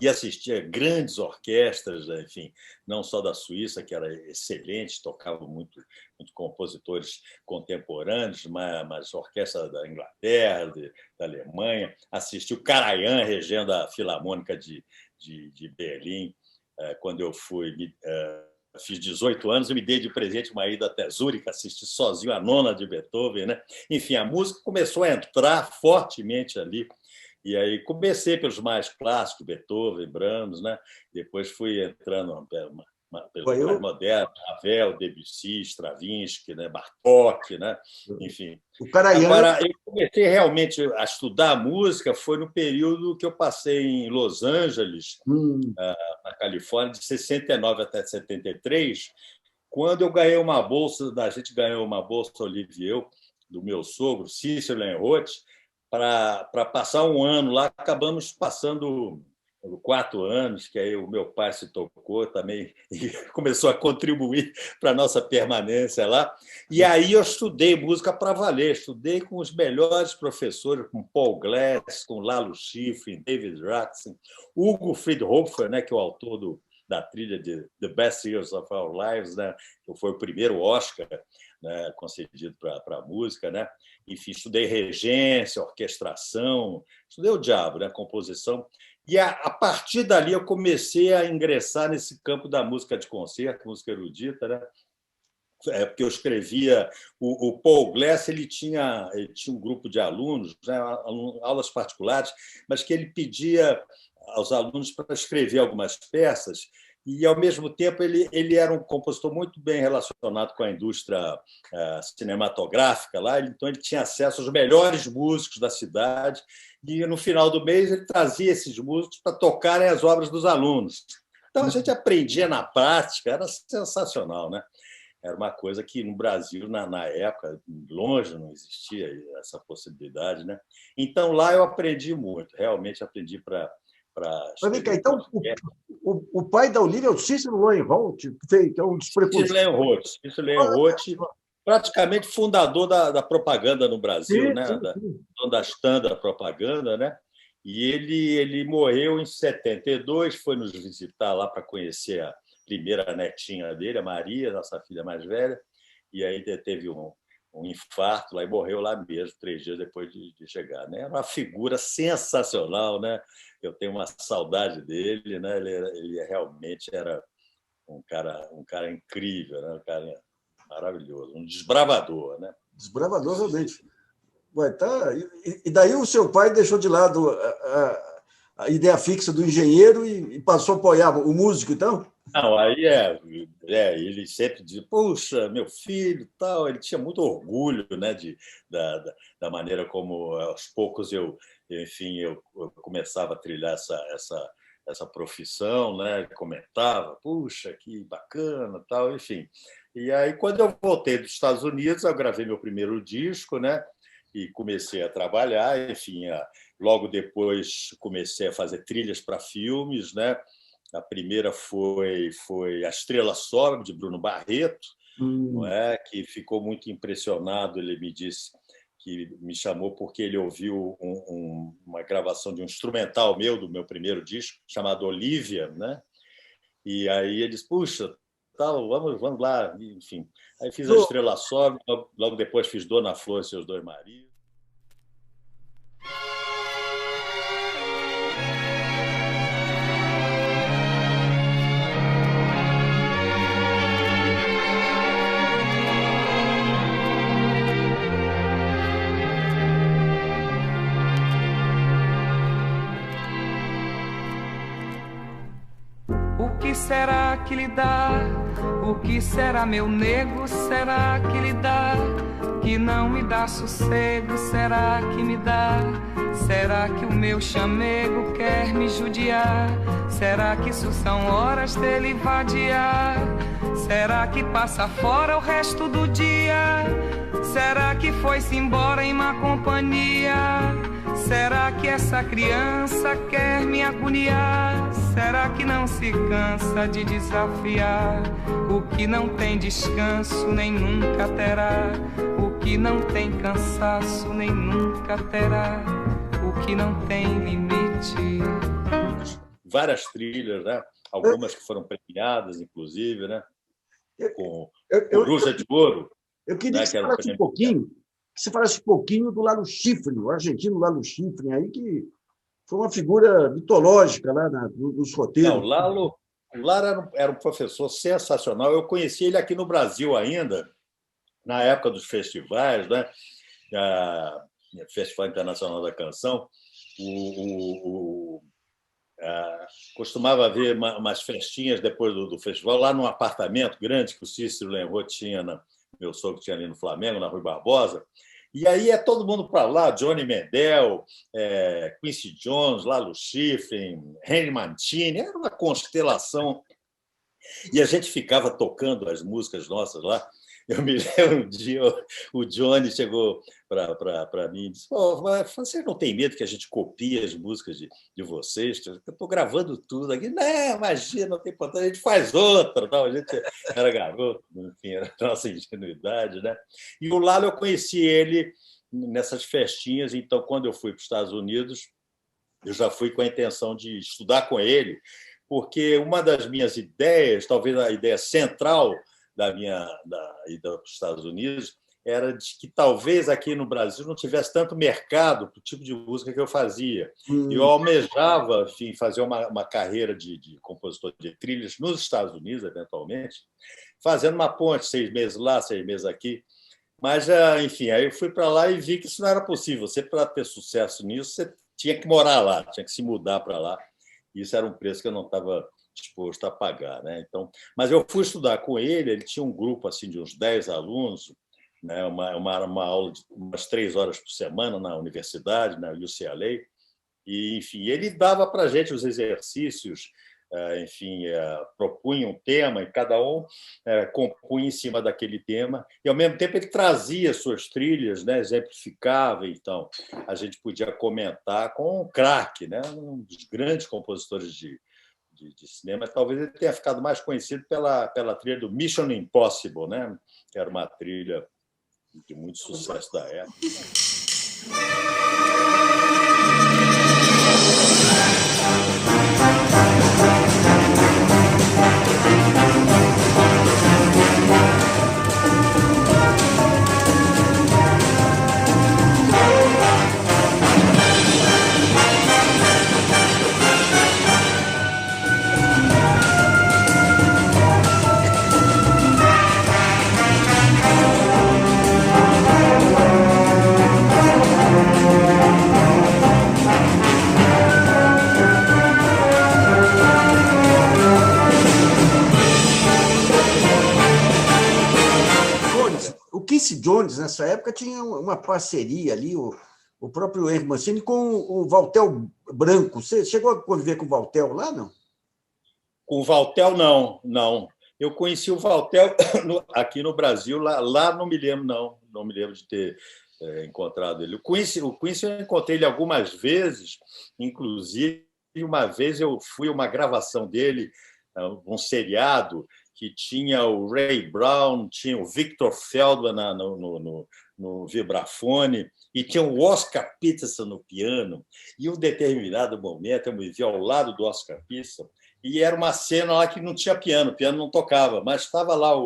E assistia grandes orquestras, enfim, não só da Suíça, que era excelente, tocavam muito compositores contemporâneos, mas orquestra da Inglaterra, da Alemanha. Assisti o Karajan regendo a Filarmônica de Berlim, quando eu fiz 18 anos, eu me dei de presente uma ida até Zurique, assisti sozinho a nona de Beethoven, né? Enfim, a música começou a entrar fortemente ali. E aí comecei pelos mais clássicos, Beethoven, Brahms, né? Depois fui entrando pelos mais modernos, Ravel, Debussy, Stravinsky, né? Bartók, né? Enfim. Agora, eu comecei realmente a estudar música foi no período que eu passei em Los Angeles, na Califórnia, de 69 até 73, quando eu ganhei uma bolsa, a gente ganhou uma bolsa Olivier, do meu sogro, Cícero Lenroth, para passar um ano lá. Acabamos passando 4 anos, que aí o meu pai se tocou também e começou a contribuir para a nossa permanência lá. E aí eu estudei música para valer, estudei com os melhores professores, com Paul Glass, com Lalo Schifrin, David Ratzin, Hugo Friedhofer, né, que é o autor da trilha de The Best Years of Our Lives, né, que foi o primeiro Oscar, né, concedido para a música, né? Enfim, estudei regência, orquestração, estudei o diabo, né? Composição. E a partir dali eu comecei a ingressar nesse campo da música de concerto, música erudita, né? Porque eu escrevia. O Paul Glass ele tinha um grupo de alunos, né? Aulas particulares, mas que ele pedia aos alunos para escrever algumas peças. E, ao mesmo tempo, ele era um compositor muito bem relacionado com a indústria cinematográfica lá, então ele tinha acesso aos melhores músicos da cidade, e, no final do mês, ele trazia esses músicos para tocarem as obras dos alunos. Então, a gente aprendia na prática, era sensacional, né? Era uma coisa que, no Brasil, na época, longe não existia essa possibilidade, né? Então, lá eu aprendi muito, realmente aprendi para... Então, o pai da Olivia é o Cícero Lowenwald, que é um dos precursores. Cícero Lowenwald, praticamente fundador da propaganda no Brasil, sim, né? Da standard propaganda, né? E ele morreu em 72, foi nos visitar lá para conhecer a primeira netinha dele, a Maria, nossa filha mais velha, e aí teve um infarto lá e morreu lá mesmo, 3 dias depois de chegar, né? Era uma figura sensacional, né? Eu tenho uma saudade dele, né? Ele realmente era um cara incrível, né? Um cara maravilhoso, um desbravador, né? Desbravador, realmente. E daí o seu pai deixou de lado a ideia fixa do engenheiro e passou a apoiar o músico, então? Não, aí ele sempre dizia, puxa, meu filho, tal. Ele tinha muito orgulho, né, da maneira como, aos poucos, eu começava a trilhar essa profissão, né? Comentava, puxa, que bacana, tal, enfim. E aí, quando eu voltei dos Estados Unidos, eu gravei meu primeiro disco, né? E comecei a trabalhar, enfim. Logo depois comecei a fazer trilhas para filmes, né? A primeira foi A Estrela Sobe, de Bruno Barreto, não é? Que ficou muito impressionado. Ele me disse que me chamou porque ele ouviu uma gravação de um instrumental meu, do meu primeiro disco, chamado Olivia, né? E aí ele disse, puxa, tal, vamos lá, enfim. Aí fiz a Estrela Sobe, logo depois fiz Dona Flor e seus dois maridos. O que será que lhe dá? O que será, meu nego? Será que lhe dá? Que não me dá sossego? Será que me dá? Será que o meu chamego quer me judiar? Será que isso são horas dele vadiar? Será que passa fora o resto do dia? Será que foi-se embora em má companhia? Será que essa criança quer me agoniar? Será que não se cansa de desafiar o que não tem descanso nem nunca terá? O que não tem cansaço nem nunca terá? O que não tem limite? Várias trilhas, né? Algumas que foram premiadas, inclusive, né? Com Coruja de Ouro. Eu queria, né, que você falasse um pouquinho do Lalo Schifrin, o argentino Lalo Schifrin, aí, que foi uma figura mitológica lá nos roteiros. Não, o Lalo era um professor sensacional. Eu conheci ele aqui no Brasil ainda, na época dos festivais, né? Festival Internacional da Canção. Costumava haver umas festinhas depois do festival, lá num apartamento grande que o Cícero Lenroth tinha, meu sogro tinha ali no Flamengo, na Rui Barbosa. E aí todo mundo para lá, Johnny Mendel, Quincy Jones, Lalo Schifrin, Henry Mancini, era uma constelação. E a gente ficava tocando as músicas nossas lá. Eu me lembro um dia, o Johnny chegou para mim e disse, você não tem medo que a gente copie as músicas de vocês? Eu estou gravando tudo aqui. Não, imagina, não tem importância, a gente faz outra. Não, a gente era garoto, enfim, era a nossa ingenuidade, né? E o Lalo, eu conheci ele nessas festinhas, então, quando eu fui para os Estados Unidos, eu já fui com a intenção de estudar com ele, porque uma das minhas ideias, talvez a ideia central da ida para os Estados Unidos, era de que talvez aqui no Brasil não tivesse tanto mercado para o tipo de música que eu fazia. Eu almejava, enfim, fazer uma carreira de compositor de trilhas nos Estados Unidos, eventualmente, fazendo uma ponte, 6 meses lá, 6 meses aqui. Mas, enfim, aí eu fui para lá e vi que isso não era possível. Você, para ter sucesso nisso, você tinha que morar lá, tinha que se mudar para lá. Isso era um preço que eu não estava disposto a pagar, né? Então, mas eu fui estudar com ele. Ele tinha um grupo assim de uns 10 alunos, né? uma aula de umas 3 horas por semana na universidade, na UCLA, e enfim, ele dava para a gente os exercícios, enfim, propunha um tema e cada um compunha em cima daquele tema, e ao mesmo tempo ele trazia suas trilhas, né? Exemplificava. Então a gente podia comentar com um craque, né? Um dos grandes compositores de cinema. Talvez ele tenha ficado mais conhecido pela trilha do Mission Impossible, né? Que era uma trilha de muito sucesso da época. O Quincy Jones, nessa época, tinha uma parceria ali, o próprio Henry Mancini, com o Valtel Branco. Você chegou a conviver com o Valtel lá, não? Com o Valtel, não. Eu conheci o Valtel aqui no Brasil, lá não me lembro, não me lembro de ter encontrado ele. O Quincy eu encontrei ele algumas vezes, inclusive uma vez eu fui a uma gravação dele, um seriado, que tinha o Ray Brown, tinha o Victor Feldman no vibrafone, e tinha o Oscar Peterson no piano. E, em um determinado momento, eu me vi ao lado do Oscar Peterson, e era uma cena lá que não tinha piano, o piano não tocava, mas estava lá o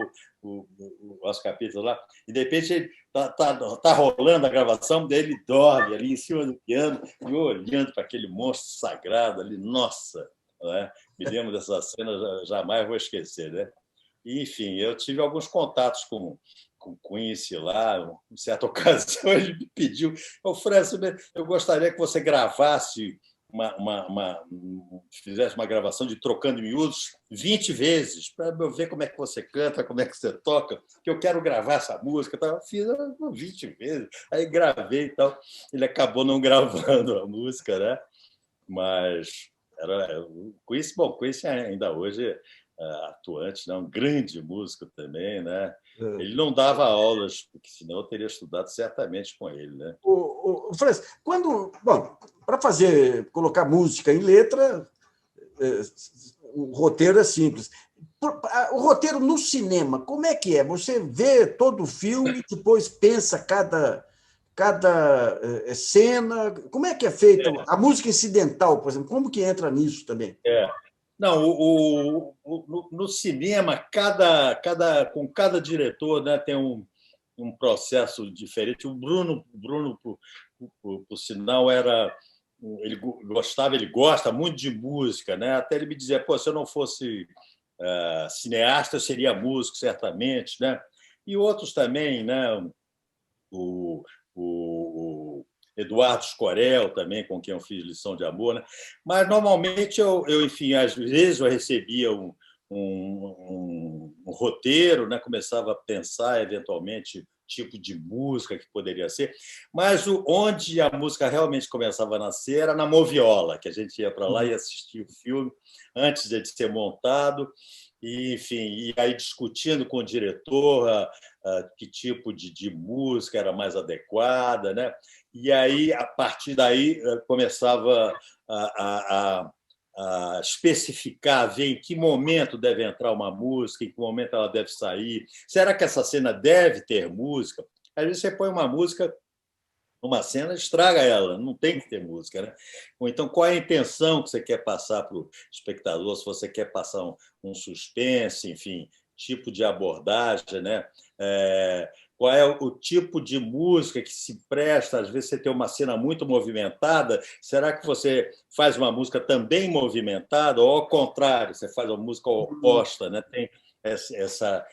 Oscar Peterson lá, e, de repente, ele tá rolando a gravação, daí ele dorme ali em cima do piano, e eu olhando para aquele monstro sagrado ali, nossa, né? Me lembro dessa cena, jamais vou esquecer, né? E, enfim, eu tive alguns contatos com Quincy lá, em certa ocasião ele me pediu, Francis, eu gostaria que você gravasse fizesse uma gravação de Trocando em Miúdos 20 vezes, para eu ver como é que você canta, como é que você toca, que eu quero gravar essa música. Eu fiz 20 vezes, aí gravei e tal. Ele acabou não gravando a música, né? Mas Quincy ainda hoje é atuante, né? Um grande músico também, né? Ele não dava aulas, porque senão eu teria estudado certamente com ele, né? Francis, para colocar música em letra, o roteiro é simples. O roteiro no cinema, como é que é? Você vê todo o filme, depois pensa cada cena. Como é que é feita a música incidental, por exemplo? Como que entra nisso também? Não, no cinema, com cada diretor, né, tem um processo diferente. O Bruno por sinal, ele gosta muito de música, né? Até ele me dizia, se eu não fosse cineasta, eu seria músico, certamente, né? E outros também, né? O Eduardo Scorel também, com quem eu fiz Lição de Amor, né? Mas normalmente enfim, às vezes eu recebia um roteiro, né? Começava a pensar eventualmente tipo de música que poderia ser, mas onde a música realmente começava a nascer era na Moviola, que a gente ia para lá e assistia o filme antes de ser montado, e, enfim, e aí discutindo com o diretor que tipo de música era mais adequada, né? E aí, a partir daí, começava a especificar, ver em que momento deve entrar uma música, em que momento ela deve sair. Será que essa cena deve ter música? Às vezes você põe uma música numa cena, estraga ela, não tem que ter música, né? Ou então, qual é a intenção que você quer passar para o espectador? Se você quer passar um suspense, enfim, tipo de abordagem, né? Qual é o tipo de música que se presta? Às vezes você tem uma cena muito movimentada, será que você faz uma música também movimentada? Ou, ao contrário, você faz uma música oposta, né? Tem essa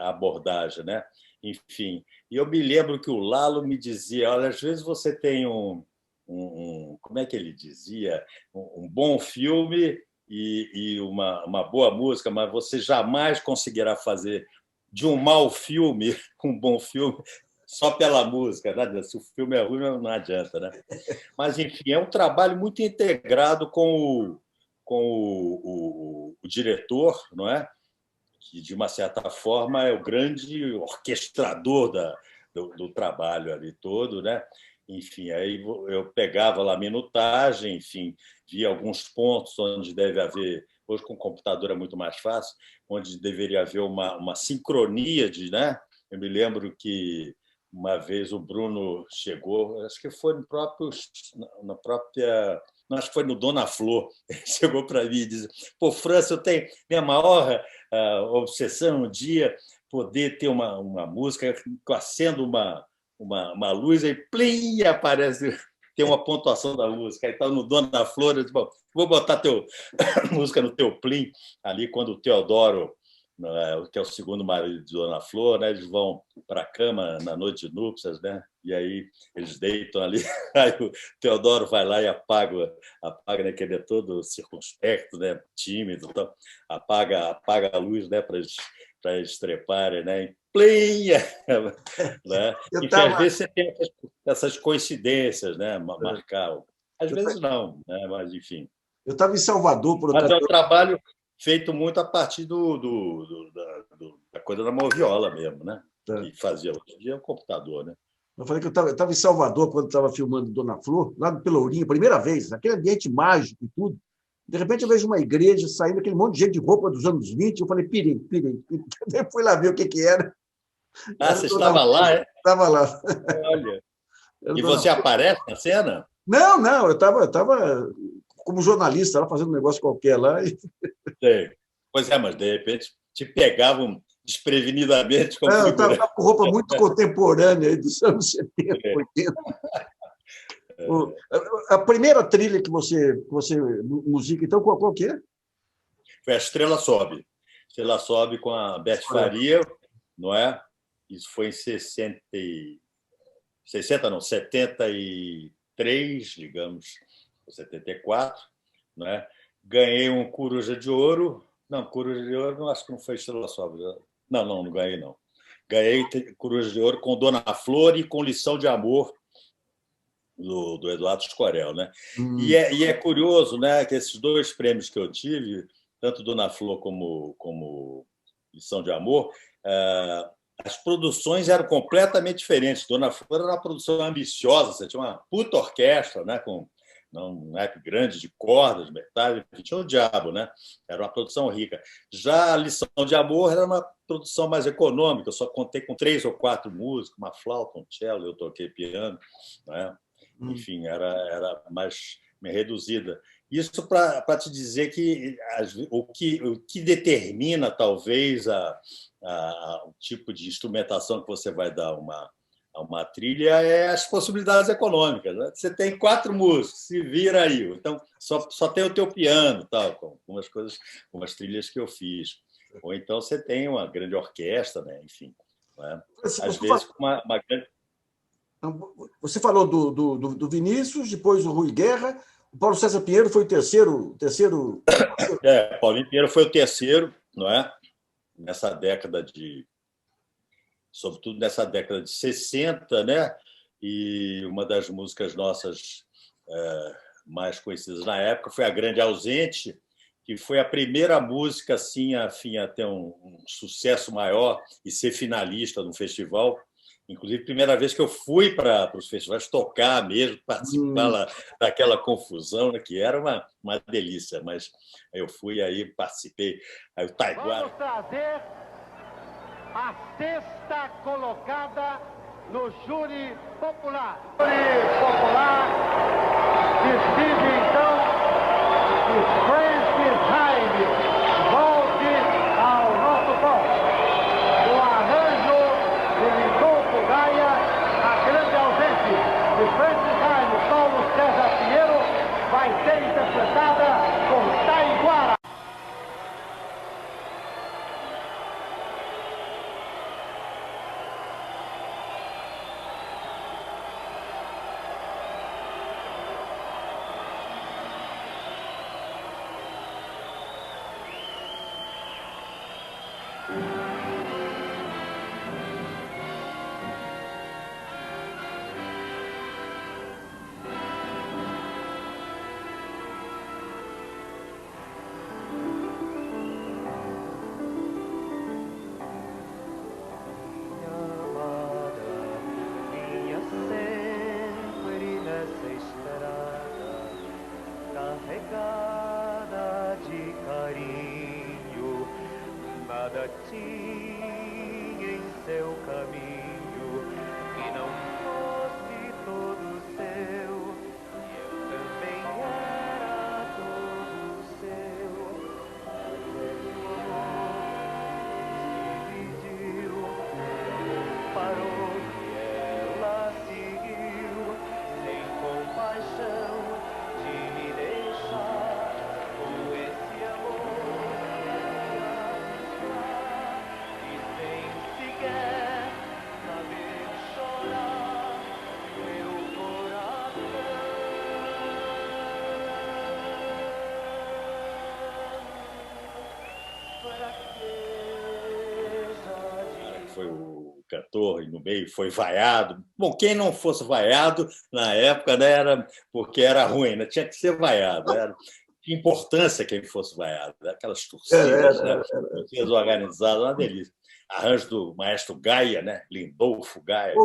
abordagem, né? Enfim, e eu me lembro que o Lalo me dizia, olha, às vezes você tem como é que ele dizia? Um bom filme e uma boa música, mas você jamais conseguirá fazer de um mau filme um bom filme só pela música, né? Se o filme é ruim, não adianta, né? Mas, enfim, é um trabalho muito integrado com o diretor, não é? Que, de uma certa forma, é o grande orquestrador do trabalho ali todo, né? Enfim, aí eu pegava lá a minutagem, enfim, via alguns pontos onde deve haver. Hoje, com o computador é muito mais fácil, onde deveria haver uma sincronia né? Eu me lembro que uma vez o Bruno chegou, acho que foi acho que foi no Dona Flor, ele chegou para mim e disse: Francis, eu tenho minha maior obsessão um dia poder ter uma música, acendo uma luz, aí plim, aparece, tem uma pontuação da música. Aí está no Dona Flor, eu disse, vou botar música no teu plim, ali quando o Teodoro, que é o segundo marido de Dona Flor, né? Eles vão para a cama na noite de núpcias, né? E aí eles deitam ali, aí o Teodoro vai lá e apaga, né? Que ele é todo circunspecto, né? Tímido, então, apaga a luz, né? Para eles treparem, né? Plim! Né? Enfim, às vezes você tem essas coincidências, né? Marcar. Às vezes não, né? Mas enfim. Eu estava em Salvador, por Mas é um trabalho feito muito a partir da coisa da moviola mesmo, né? Que fazia hoje em dia o computador, né? Eu falei que eu estava em Salvador quando estava filmando Dona Flor, lá no Pelourinho, primeira vez, aquele ambiente mágico e tudo. De repente eu vejo uma igreja saindo aquele monte de gente de roupa dos anos 20, eu falei, pirem. Eu fui lá ver o que era. Você estava lá, é? Estava lá. Olha. E você aparece na cena? Não, eu estava como jornalista lá fazendo um negócio qualquer lá. Sei. Pois é, mas de repente te pegavam desprevenidamente como eu figurante. estava com roupa muito contemporânea aí dos anos 70, 80. A primeira trilha que você musica, então, qual que é? Foi a Estrela Sobe. Estrela Sobe com a Beth Faria, não é? Isso foi em 73, digamos, 74, não é? Ganhei um Coruja de Ouro. Não, Coruja de Ouro, não, acho que não foi Estrela Sobe. Não ganhei, não. Ganhei Coruja de Ouro com Dona Flor e com Lição de Amor, do Eduardo Escorel, né? E é curioso, né, que esses dois prêmios que eu tive, tanto Dona Flor como Lição de Amor, as produções eram completamente diferentes. Dona Flor era uma produção ambiciosa, você tinha uma puta orquestra, né, com um naipe grande de cordas, metais, tinha o diabo, né? Era uma produção rica. Já a Lição de Amor era uma produção mais econômica, eu só contei com 3 ou 4 músicos, uma flauta, um cello, eu toquei piano, né? Enfim, era mais reduzida. Isso para te dizer que o que determina, talvez, o tipo de instrumentação que você vai dar a uma trilha é as possibilidades econômicas, né? Você tem 4 músicos, se vira aí. Então, só tem o teu piano, tal, com umas coisas, umas trilhas que eu fiz. Ou então você tem uma grande orquestra, né? Enfim. Né? Às vezes, uma grande... Você falou do Vinícius, depois o Rui Guerra, o Paulo César Pinheiro foi o terceiro. Paulinho Pinheiro foi o terceiro, não é? Nessa década sobretudo nessa década de 60, né? E uma das músicas nossas mais conhecidas na época foi A Grande Ausente, que foi a primeira música assim, a ter um sucesso maior e ser finalista no festival. Inclusive, primeira vez que eu fui para os festivais tocar mesmo, participar daquela confusão, né, que era uma delícia. Mas eu fui aí, participei. Aí o Taiguara... Vamos trazer a 6ª colocada no júri popular. Júri popular decide, então, que Francis Haime volte ao nosso palco. O arranjo de Lindolfo Gaia, A Grande Ausente, de Francis Haime, Paulo César Pinheiro, vai ser interpretada com Taiguara. Foi o cantor e no meio foi vaiado. Bom, quem não fosse vaiado na época, né, era porque era ruim, né? Tinha que ser vaiado. Tinha importância quem fosse vaiado. Né? Aquelas torcidas, torcidas organizadas, uma delícia. Arranjo do maestro Gaia, né? Lindolfo Gaia.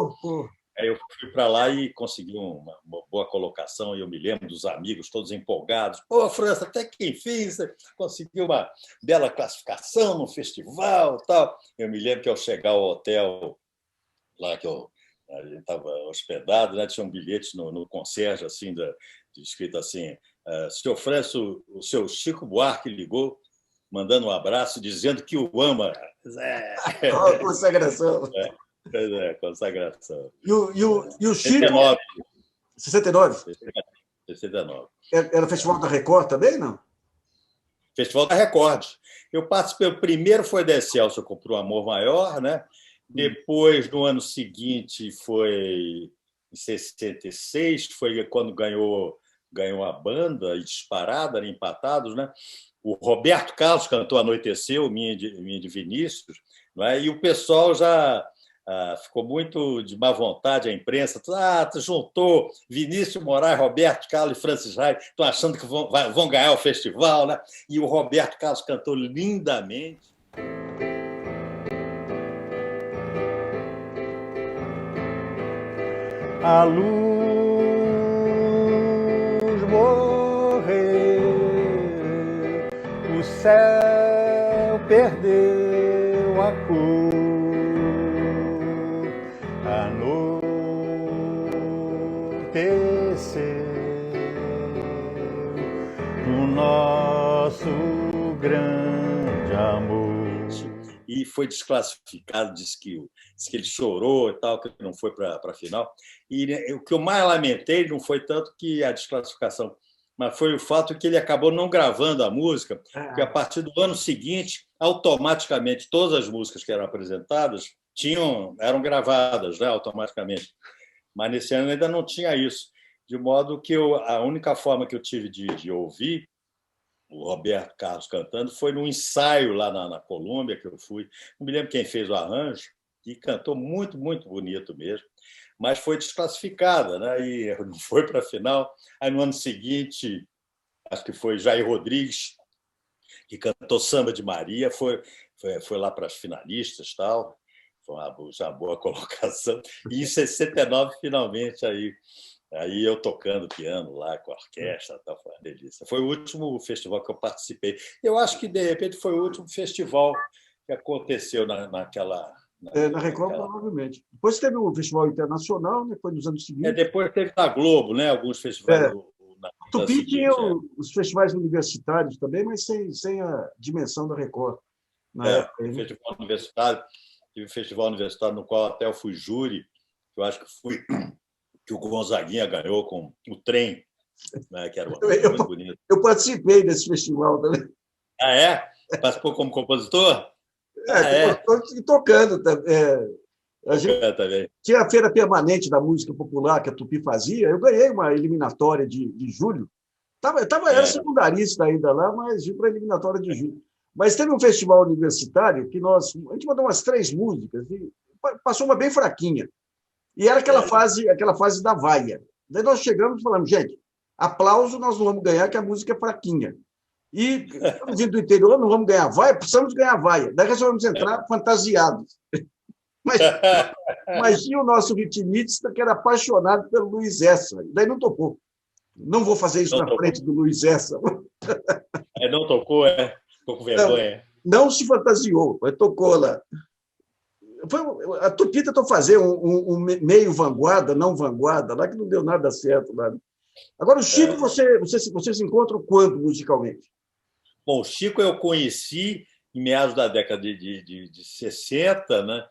Aí eu fui para lá e consegui uma boa colocação, e eu me lembro dos amigos todos empolgados. Pô, França, até que enfim você conseguiu uma bela classificação no festival tal. Eu me lembro que ao chegar ao hotel lá a gente estava hospedado, né, tinha um bilhete no concierge assim, escrito assim, senhor França, o seu Chico Buarque ligou, mandando um abraço, dizendo que o ama. Consagração. Consagração. E o Chico... 69. 69? 69. Era o Festival da Record também, não? Festival da Record. Eu participei, o primeiro foi da Excelsior, comprou Amor Maior, né? Depois, no ano seguinte, foi em 66, foi quando ganhou a banda, e Disparada, empatados, né? O Roberto Carlos cantou Anoiteceu, minha de Vinícius, não é? E o pessoal já ficou muito de má vontade, a imprensa, tu juntou Vinícius Moraes, Roberto Carlos e Francis Raia, estão achando que vão ganhar o festival, né? E o Roberto Carlos cantou lindamente. A luz morreu, o céu perdeu a cor, anoiteceu o nosso grande amor. E foi desclassificado, disse que ele chorou e tal, que não foi para a final. E o que eu mais lamentei não foi tanto que a desclassificação, mas foi o fato que ele acabou não gravando a música, porque a partir do ano seguinte, automaticamente, todas as músicas que eram apresentadas eram gravadas, né, automaticamente. Mas nesse ano ainda não tinha isso. De modo que a única forma que eu tive de ouvir o Roberto Carlos cantando foi num ensaio lá na Colômbia, que eu fui. Não me lembro quem fez o arranjo, e cantou muito, muito bonito mesmo, mas foi desclassificada, né? E não foi para a final. Aí, no ano seguinte, acho que foi Jair Rodrigues, que cantou Samba de Maria, foi lá para as finalistas, tal. Foi uma boa colocação. E em 69, finalmente, aí eu tocando piano lá com a orquestra, tal, foi uma delícia. Foi o último festival que eu participei. Eu acho que, de repente, foi o último festival que aconteceu naquela... Na Record, provavelmente. Depois teve o Festival Internacional, né? Foi nos anos seguintes. Depois teve na Globo, né? Alguns festivais. Tupi tinha os festivais universitários também, mas sem a dimensão da Record. Na época, né? Festival universitário. Tive um festival universitário no qual até eu fui júri, que eu acho que o Gonzaguinha ganhou com o Trem, né? Que era muito bonito. Eu participei desse festival também. Ah, é? Participou como compositor? Tocando. A gente também. tinha a feira permanente da música popular que a Tupi fazia. Eu ganhei uma eliminatória de julho. Era secundarista ainda lá, mas fui para a eliminatória de julho. Mas teve um festival universitário que a gente mandou umas 3 músicas e passou uma bem fraquinha. E era aquela fase da vaia. Daí nós chegamos e falamos, gente, aplauso nós não vamos ganhar, que a música é fraquinha. E, vindo do interior, não vamos ganhar vaia, precisamos ganhar vaia. Daí resolvemos entrar fantasiados. Mas tinha o nosso ritmista, que era apaixonado pelo Luiz Essa. Daí não tocou. Não vou fazer isso na frente do Luiz Essa. Não tocou, Ficou com vergonha. Não se fantasiou, mas tocou lá. A Tupi tentou fazer um meio vanguarda, não vanguarda, lá que não deu nada certo. Lá. Agora, o Chico, você se encontra quando, musicalmente? Bom, o Chico eu conheci em meados da década de 60, né?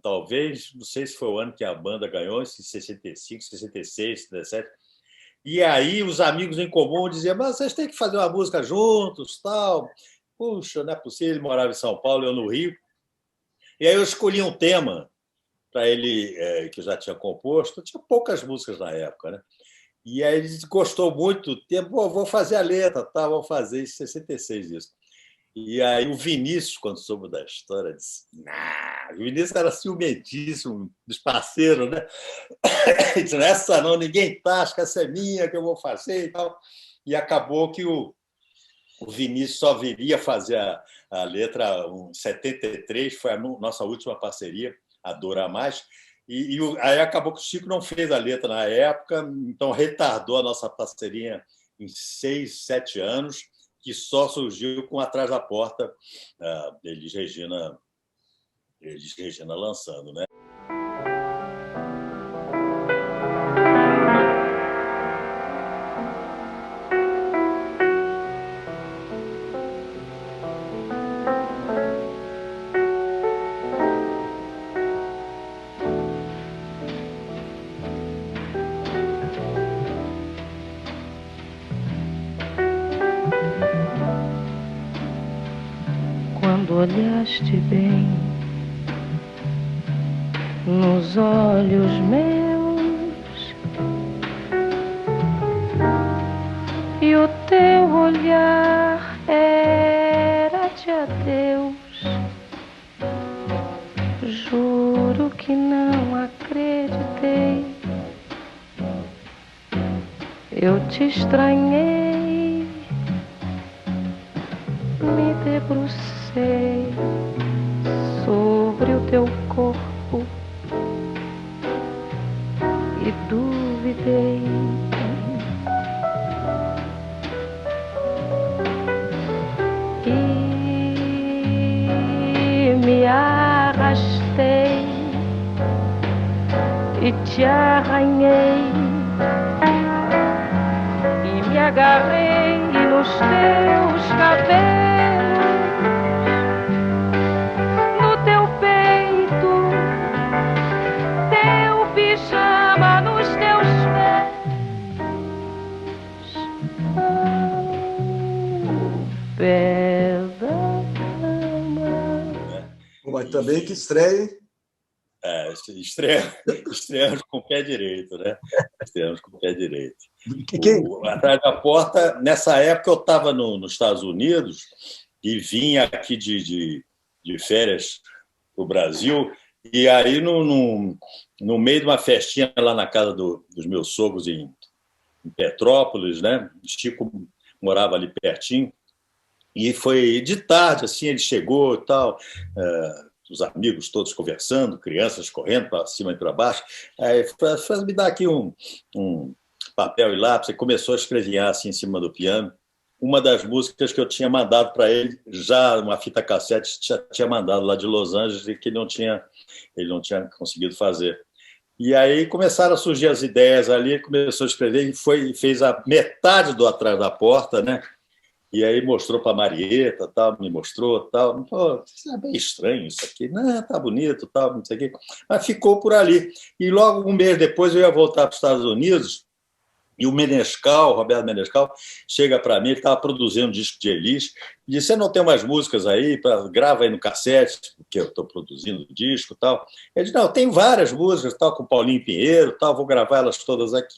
Talvez, não sei se foi o ano que a banda ganhou, em 65, 66, 67. E aí os amigos em comum diziam, mas vocês têm que fazer uma música juntos, tal. Puxa, não é possível, ele morava em São Paulo, eu no Rio. E aí eu escolhi um tema para ele, que eu já tinha composto. Tinha poucas músicas na época, né? E aí ele gostou muito do tema. Vou fazer a letra, tá? Vou fazer em 66 isso. E aí o Vinícius, quando soube da história, disse, o Vinícius era ciumentíssimo dos parceiros, né? Ele disse, essa não, ninguém tá, acho que essa é minha, que eu vou fazer e tal. E acabou que o Vinícius só viria fazer a letra em 73, foi a nossa última parceria, a Dor a Mais, Aí acabou que o Chico não fez a letra na época, então retardou a nossa parceria em 6, 7 anos, que só surgiu com Atrás da Porta, Elis Regina lançando, né? Olhaste bem nos olhos meus e o teu olhar era de adeus. Juro que não acreditei, eu te estranhei, me debrucei sobre o teu corpo e duvidei. E me arrastei e te arranhei e me agarrei nos teus cabelos. Mas também que estreia. Estreamos com o pé direito, né? Estreamos com o pé direito. Atrás da Porta, nessa época eu estava nos Estados Unidos e vinha aqui de férias para o Brasil, e aí no meio de uma festinha lá na casa dos meus sogros em Petrópolis, né? O Chico morava ali pertinho, e foi de tarde, assim, ele chegou e tal, os amigos todos conversando, crianças correndo para cima e para baixo. Aí falou, me dá aqui um papel e lápis. E começou a escrever assim em cima do piano uma das músicas que eu tinha mandado para ele, já uma fita cassete, já tinha mandado lá de Los Angeles e que ele não tinha conseguido fazer. E aí começaram a surgir as ideias ali, ele começou a escrever e fez a metade do Atrás da Porta, né? E aí mostrou para a Marieta, tal, me mostrou, tal. Pô, isso é bem estranho isso aqui. Não, tá bonito, tal, não sei o quê. Mas ficou por ali. E logo um mês depois eu ia voltar para os Estados Unidos e o Roberto Menescal, chega para mim, ele estava produzindo um disco de Elis, e disse, você não tem umas músicas aí? Grava aí no cassete, porque eu estou produzindo o disco e tal. Ele disse, não, tem várias músicas, tal, com Paulinho Pinheiro, tal, vou gravar elas todas aqui.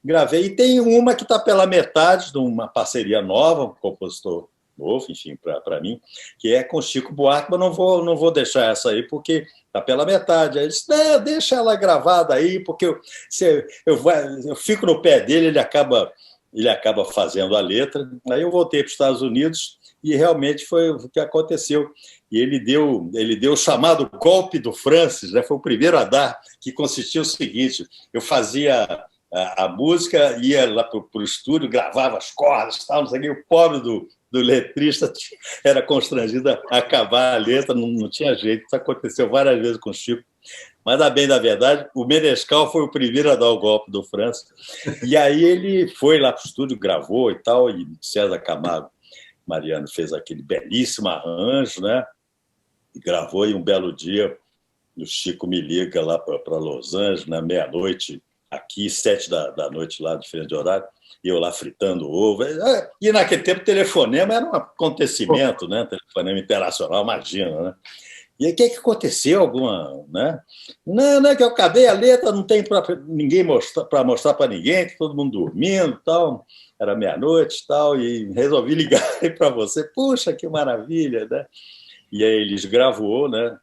Gravei, e tem uma que está pela metade de uma parceria nova, um compositor novo, enfim, para mim, que é com Chico Buarque, mas não vou deixar essa aí, porque está pela metade. Aí ele disse, não, deixa ela gravada aí, porque eu fico no pé dele, ele acaba fazendo a letra. Aí eu voltei para os Estados Unidos e realmente foi o que aconteceu. E ele deu o chamado golpe do Francis, né? Foi o primeiro a dar, que consistia no seguinte, eu fazia a música, ia lá para o estúdio, gravava as cordas, tal, não sei o que, o pobre do letrista era constrangido a acabar a letra, não tinha jeito, isso aconteceu várias vezes com o Chico. Mas, a bem da verdade, o Menescal foi o primeiro a dar o golpe do Francis, e aí ele foi lá para o estúdio, gravou e tal, e César Camargo Mariano fez aquele belíssimo arranjo, né? E gravou, e um belo dia o Chico me liga lá para Los Angeles, na meia-noite, aqui, 7 da noite lá, diferente de horário, e eu lá fritando ovo. E naquele tempo o telefonema era um acontecimento, né? Telefonema internacional, imagina, né? E aí, o que aconteceu? Né? Não, é que eu acabei a letra, não tem para ninguém mostrar para ninguém, todo mundo dormindo, tal. Era meia-noite, tal, e resolvi ligar para você. Puxa, que maravilha, né? E aí eles gravou, né?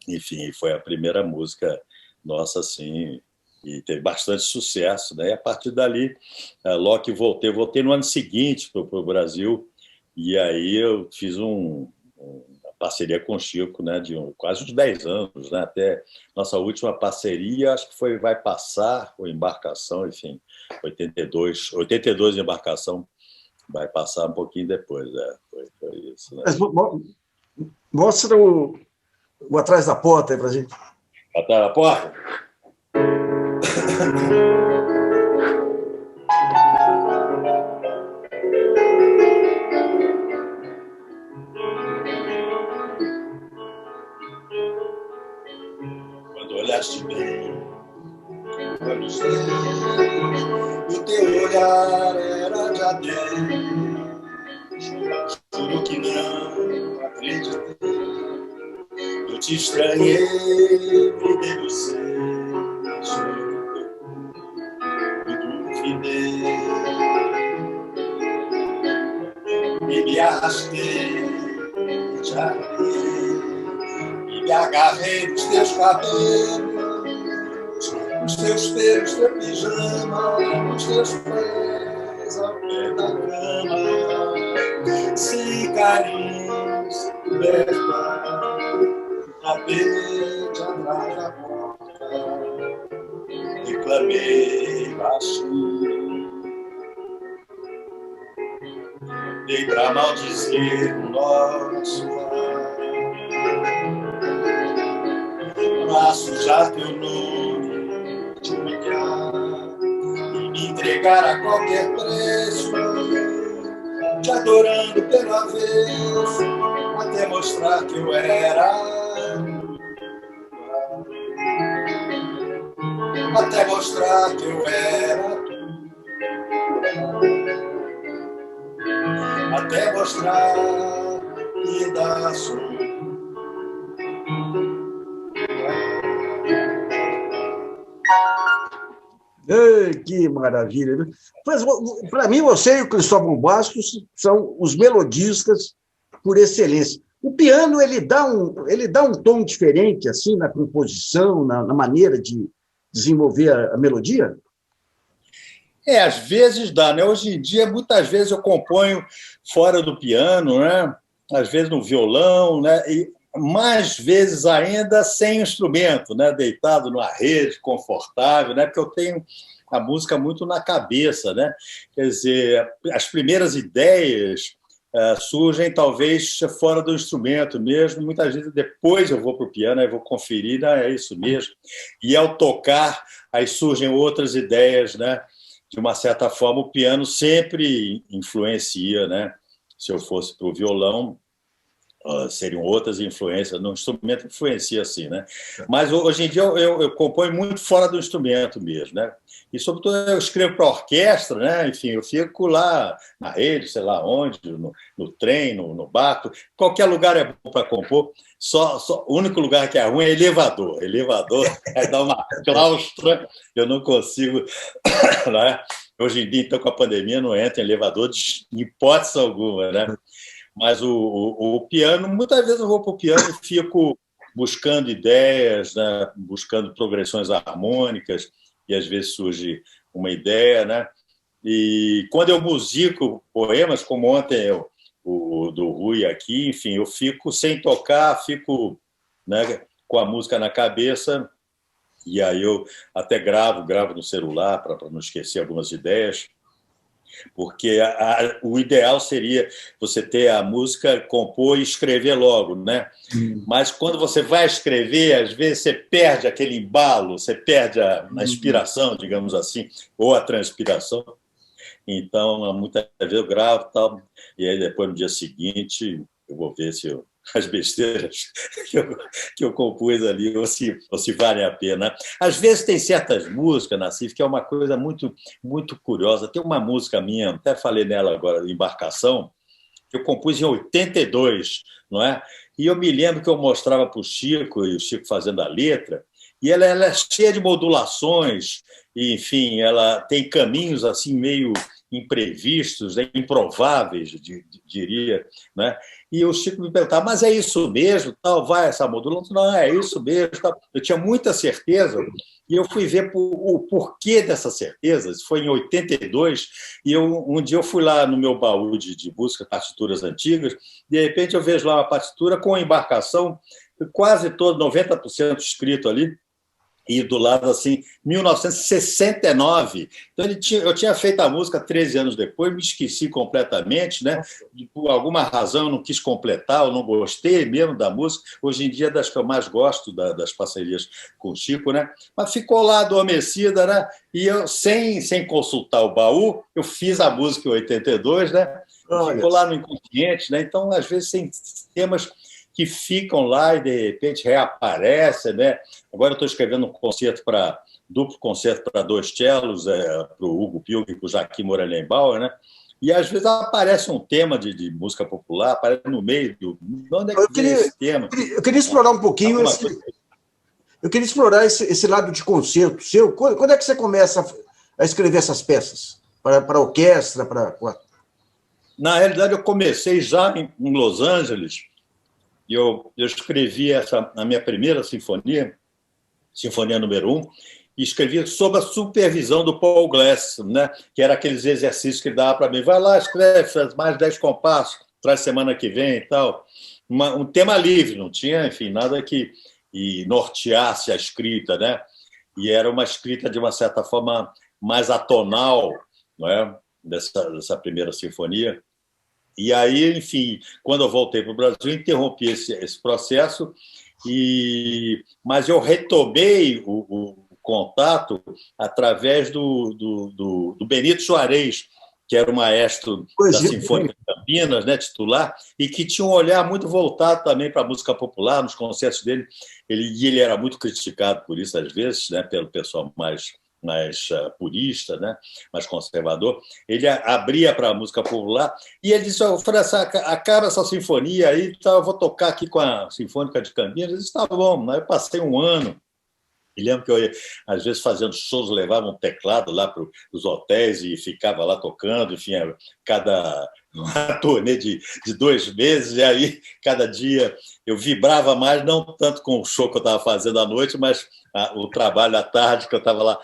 Enfim, foi a primeira música nossa, assim, e teve bastante sucesso, né? E a partir dali, logo que voltei no ano seguinte para o Brasil, e aí eu fiz uma parceria com o Chico, né, de quase uns 10 anos, né, até nossa última parceria, acho que vai passar, ou embarcação, enfim, 82 embarcação, vai passar um pouquinho depois. Foi isso. Né? Mas, mostra o Atrás da Porta aí para a gente. Atrás da Porta? Quando olhaste bem, olhos e o teu olhar era de adeus. Juro que não acreditei. Eu te estranhei, briguei no sejo e duvidei. E me arrastei, te agarrei, e me agarrei nos teus cabelos, nos teus pelos, teu pijama, nos teus pés ao pé da cama, sem carinhos, leva tapete atrás da porta, reclamei baixinho, dei pra maldizer o nosso lar, pra sujar teu nome, te humilhar e me entregar a qualquer preço, te adorando pelo avesso, até mostrar que eu era. Até mostrar que eu era tu. Até mostrar que dá som. Que maravilha! Para mim, você e o Cristóvão Bastos são os melodistas por excelência. O piano ele dá um tom diferente assim na composição, na maneira de desenvolver a melodia? Às vezes dá, né? Hoje em dia, muitas vezes eu componho fora do piano, né? Às vezes no violão, né? E mais vezes ainda sem instrumento, né? Deitado numa rede, confortável, né? Porque eu tenho a música muito na cabeça, né? Quer dizer, as primeiras ideias surgem talvez fora do instrumento mesmo, muitas vezes depois eu vou para o piano, aí vou conferir, né? É isso mesmo. E ao tocar, aí surgem outras ideias, né? De uma certa forma, o piano sempre influencia, né? Se eu fosse para o violão, seriam outras influências, no instrumento influencia assim, né? Mas hoje em dia eu componho muito fora do instrumento mesmo, né? E sobretudo eu escrevo para orquestra, né? Enfim, eu fico lá na rede, sei lá onde, no trem, no barco, qualquer lugar é bom para compor. O único lugar que é ruim é elevador. Elevador dá uma claustra, eu não consigo, né? Hoje em dia, então, com a pandemia, não entra em elevador de hipótese alguma, né? Mas o piano, muitas vezes eu vou para o piano e fico buscando ideias, né? Buscando progressões harmônicas, e às vezes surge uma ideia, né? E quando eu musico poemas, como ontem o do Rui aqui, enfim, eu fico sem tocar, fico, né, com a música na cabeça, e aí eu até gravo no celular para não esquecer algumas ideias, porque o ideal seria você ter a música, compor e escrever logo, né? Mas quando você vai escrever, às vezes você perde aquele embalo, você perde a inspiração, digamos assim, ou a transpiração. Então, muitas vezes eu gravo, tal, e aí depois, no dia seguinte, eu vou ver se as besteiras que eu compus ali, ou se valem a pena. Às vezes tem certas músicas, Nassif, que é uma coisa muito, muito curiosa. Tem uma música minha, até falei nela agora, Embarcação, que eu compus em 82, não é? E eu me lembro que eu mostrava para o Chico, e o Chico fazendo a letra, e ela é cheia de modulações, e, enfim, ela tem caminhos assim meio imprevistos, improváveis, diria, né? e o Chico me perguntava, mas é isso mesmo? Tal, vai essa modulação? Não, é isso mesmo. Tal. Eu tinha muita certeza, e eu fui ver o porquê dessa certeza. Isso foi em 82, e um dia eu fui lá no meu baú de busca, partituras antigas, de repente eu vejo lá uma partitura com a embarcação, quase todo, 90% escrito ali, e do lado, assim, 1969. Então, eu tinha feito a música 13 anos depois, me esqueci completamente, né? Por alguma razão, eu não quis completar, eu não gostei mesmo da música. Hoje em dia, é das que eu mais gosto, das parcerias com o Chico, né? Mas ficou lá adormecida, né? E eu, sem consultar o baú, eu fiz a música em 82, né? Ficou lá no inconsciente, né? Então, às vezes, tem temas que ficam lá e, de repente, reaparecem, né? Agora eu estou escrevendo duplo concerto para 2 cellos, para o Hugo Pilg e para o Joaquim Morelenbauer, né? E, às vezes, aparece um tema de música popular, aparece no meio do... Onde é que vem esse tema? Eu queria explorar um pouquinho eu queria explorar esse lado de concerto seu. Quando é que você começa a escrever essas peças? Para orquestra? Na realidade, eu comecei já em Los Angeles. Eu escrevi a minha primeira sinfonia, Sinfonia número 1, e escrevi sob a supervisão do Paul Glass, né? Que era aqueles exercícios que ele dava para mim. Vai lá, escreve, faz mais 10 compassos, traz semana que vem e tal. Um tema livre, não tinha, enfim, nada que norteasse a escrita, né? E era uma escrita, de uma certa forma, mais atonal, não é? Dessa primeira sinfonia. E aí, enfim, quando eu voltei para o Brasil, interrompi esse processo, mas eu retomei o contato através do Benito Juarez, que era o maestro da Sinfônica de Campinas, né, titular, e que tinha um olhar muito voltado também para a música popular, nos concertos dele. Ele era muito criticado por isso, às vezes, né, pelo pessoal mais purista, né? Mais conservador. Ele abria para a música popular e ele disse, acaba essa sinfonia aí, eu vou tocar aqui com a Sinfônica de Campinas. Eu disse, tá bom. Aí eu passei um ano. E lembro que eu, às vezes, fazendo shows, levava um teclado lá para os hotéis e ficava lá tocando, enfim, uma turnê de 2 meses, e aí, cada dia, eu vibrava mais, não tanto com o show que eu estava fazendo à noite, mas o trabalho à tarde, que eu estava lá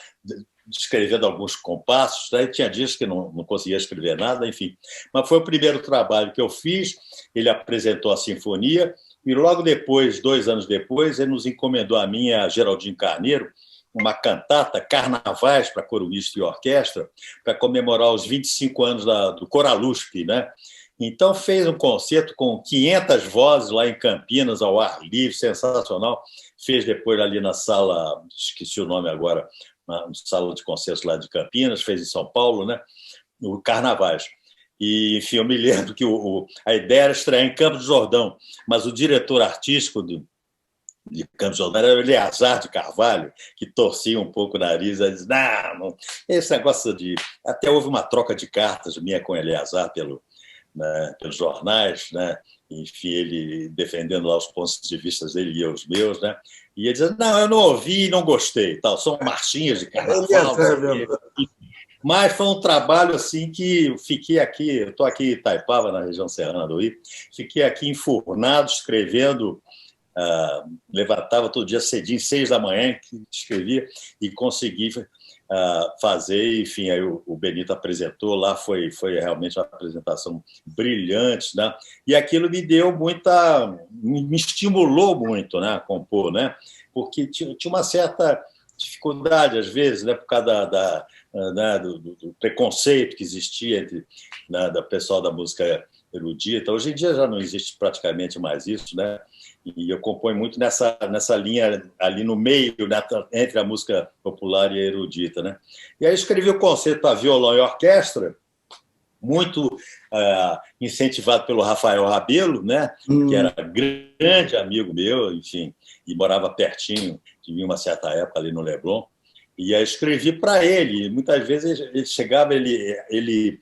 escrevendo alguns compassos, né? Tinha dias que não conseguia escrever nada, enfim. Mas foi o primeiro trabalho que eu fiz, ele apresentou a sinfonia, e logo depois, 2 anos depois, ele nos encomendou a mim, a Geraldinho Carneiro, uma cantata, Carnavais para Corumista e Orquestra, para comemorar os 25 anos do Coralusp, né? Então, fez um concerto com 500 vozes lá em Campinas, ao ar livre, sensacional. Fez depois ali na sala, esqueci o nome agora, na sala de concertos lá de Campinas, fez em São Paulo, né? No Carnavais. E, enfim, eu me lembro que a ideia era estrear em Campos do Jordão, mas o diretor artístico de Campos do Jordão era o Eleazar de Carvalho, que torcia um pouco o nariz e dizia, não, esse negócio de... Até houve uma troca de cartas minha com o Eleazar pelos jornais, né? Enfim, ele defendendo lá os pontos de vista dele e os meus, né? E ele dizia, não, eu não ouvi e não gostei, tal. São marchinhas de carnaval. Mas foi um trabalho assim que eu fiquei aqui, eu estou aqui em Itaipava, na região serrana do Rio, fiquei aqui enfurnado, escrevendo, levantava todo dia cedinho, 6 da manhã, que escrevia, e consegui fazer, enfim, aí o Benito apresentou lá, foi realmente uma apresentação brilhante, né? E aquilo me deu me estimulou muito, né, a compor, né? Porque tinha uma certa dificuldade, às vezes, né, por causa do preconceito que existia entre do pessoal da música erudita. Hoje em dia já não existe praticamente mais isso, né? E eu componho muito nessa linha ali no meio, né, entre a música popular e a erudita, né? E aí escrevi o concerto para violão e orquestra, muito incentivado pelo Rafael Rabelo, né? Que era grande amigo meu, enfim, e morava pertinho de mim uma certa época ali no Leblon. E aí escrevi para ele. Muitas vezes ele chegava, ele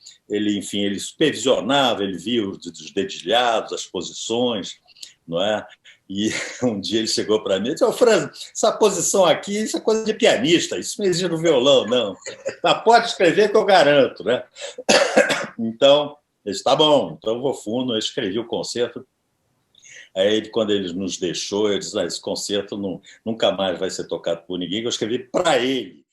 supervisionava, ele via os dedilhados, as posições, não é? E um dia ele chegou para mim e disse, Franz, essa posição aqui, isso é coisa de pianista, isso não existe no violão, não. Mas pode escrever que eu garanto, né? Então, ele disse, tá bom, então eu vou fundo, eu escrevi o concerto Aí, quando ele nos deixou, eu disse: esse concerto nunca mais vai ser tocado por ninguém, que eu escrevi para ele.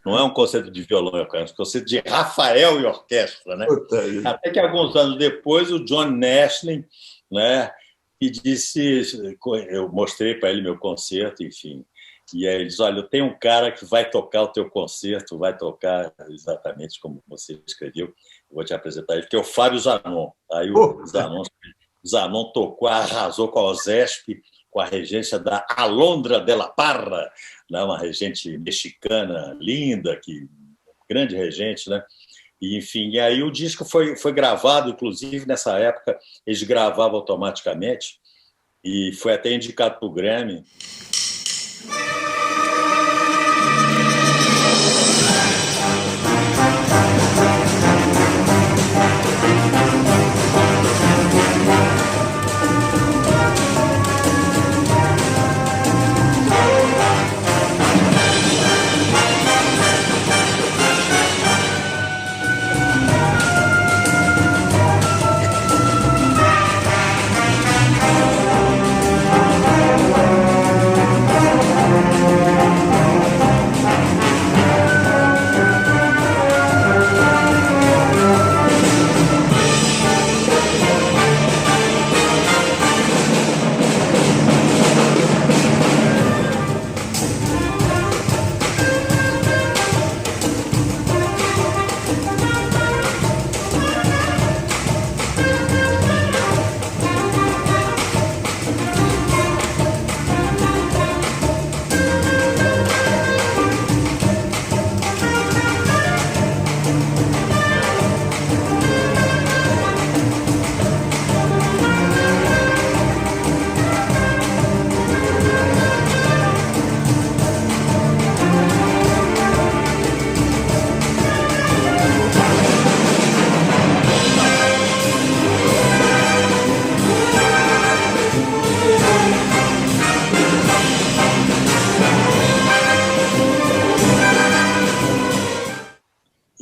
Não é um concerto de violão e orquestra, é um concerto de Rafael e orquestra, né? Até que alguns anos depois o John Nashlin, né, que disse, eu mostrei para ele meu concerto, enfim, e aí ele disse: olha, eu tenho um cara que vai tocar o teu concerto, vai tocar exatamente como você escreveu, eu vou te apresentar ele, que é o Fábio Zanon. Aí o Zanon tocou, arrasou com a OSESP, com a regência da Alondra de la Parra, né, uma regente mexicana linda, grande regente, né? E, enfim, e aí o disco foi gravado, inclusive nessa época eles gravavam automaticamente, e foi até indicado para o Grammy.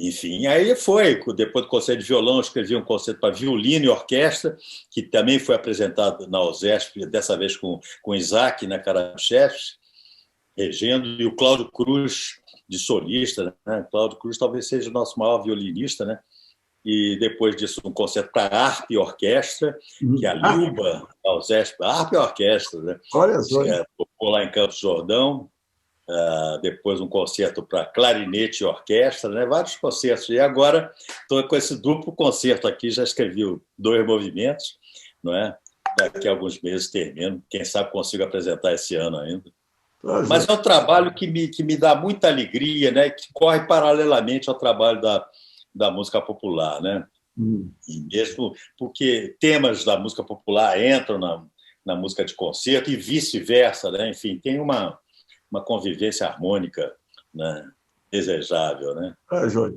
Enfim, aí foi. Depois do concerto de violão, eu escrevi um concerto para violino e orquestra, que também foi apresentado na USESP, dessa vez com Isaac, né, Karachev, regendo, e o Cláudio Cruz, de solista. Né? Cláudio Cruz talvez seja o nosso maior violinista, né? E depois disso, um concerto para harpa e orquestra, que é a Lilba, da USESP, harpa e orquestra, né? Olha só. Tocou lá em Campos do Jordão. Depois um concerto para clarinete e orquestra, né? Vários concertos. E agora estou com esse duplo concerto aqui, já escrevi 2 movimentos, não é? Daqui a alguns meses termino, quem sabe consigo apresentar esse ano ainda. Mas é um trabalho que me dá muita alegria, né? Que corre paralelamente ao trabalho da música popular, né? E mesmo porque temas da música popular entram na música de concerto e vice-versa, né? Enfim, tem uma convivência harmônica, né? Desejável, né? João.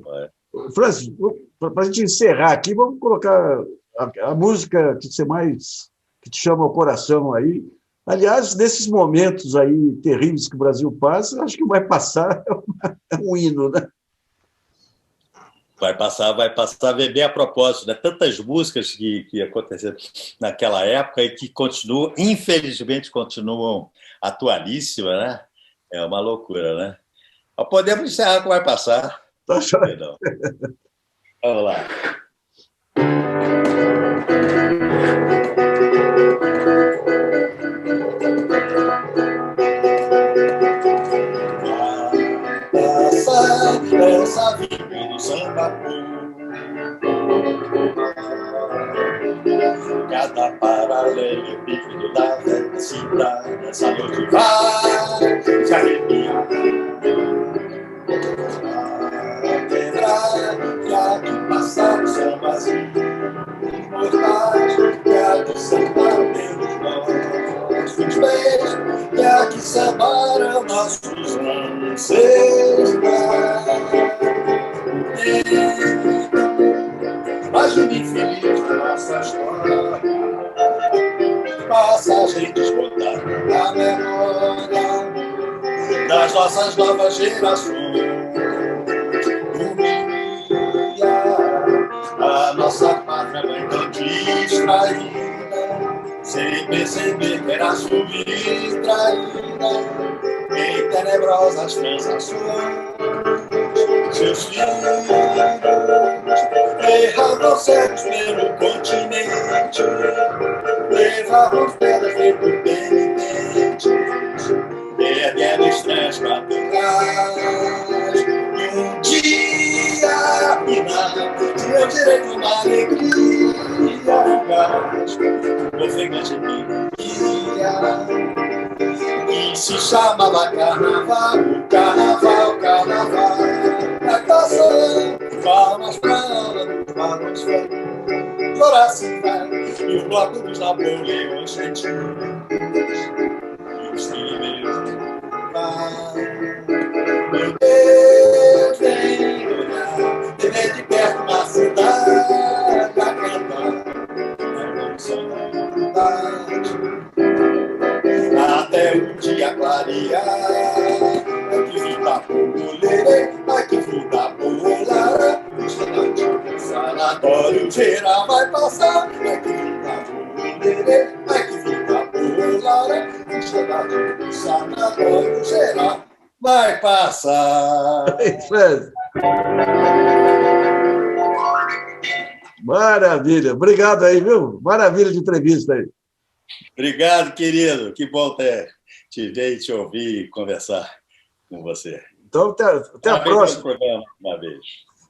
Francis, para a gente encerrar aqui, vamos colocar a música que te chama ao coração aí. Aliás, nesses momentos aí terríveis que o Brasil passa, acho que vai passar um hino, né? Vai passar bem a propósito, né? Tantas músicas que aconteceram naquela época e que continuam, infelizmente, continuam atualíssimas, né? É uma loucura, né? Mas podemos encerrar com Vai Passar. Tá certo. Vamos lá. Vai passar essa vida no samba cada paralelepípedo da velocidade, essa noite vai se arrepiar. Terá que passar o sambazinho, mortais, terá que sambar pelos nossos pés, terá que sambar nossos ancestrais. Página infeliz da nossa história, passagem desbotada da memória das nossas novas gerações. Dormia a nossa pátria mãe tão distraída, sem perceber que era subtraída em tenebrosas transações. Seus filhos erravam cegos pelo continente, levavam pedras feito penitentes, perdendo estresse para trás. E um dia, afinal, tinha direito a uma alegria fugaz, ofegante melodia, que se chamava carnaval. Natação, palmas pra aula, palmas feitas, floração e o bloco dos Napoleões gentis. E os filhos, meu Deus, vem olhar, te ver de perto na cidade, a cantar, a emoção da vontade. Até o dia clarear, que vida polere, que vida polar, sanatório geral vai passar, que vida polere, que vida polar, sanatório geral vai passar. Maravilha, obrigado aí, viu? Maravilha de entrevista aí. Obrigado, querido. Que bom te ver e te ouvir e conversar com você. Então, até a próxima. Programa uma vez.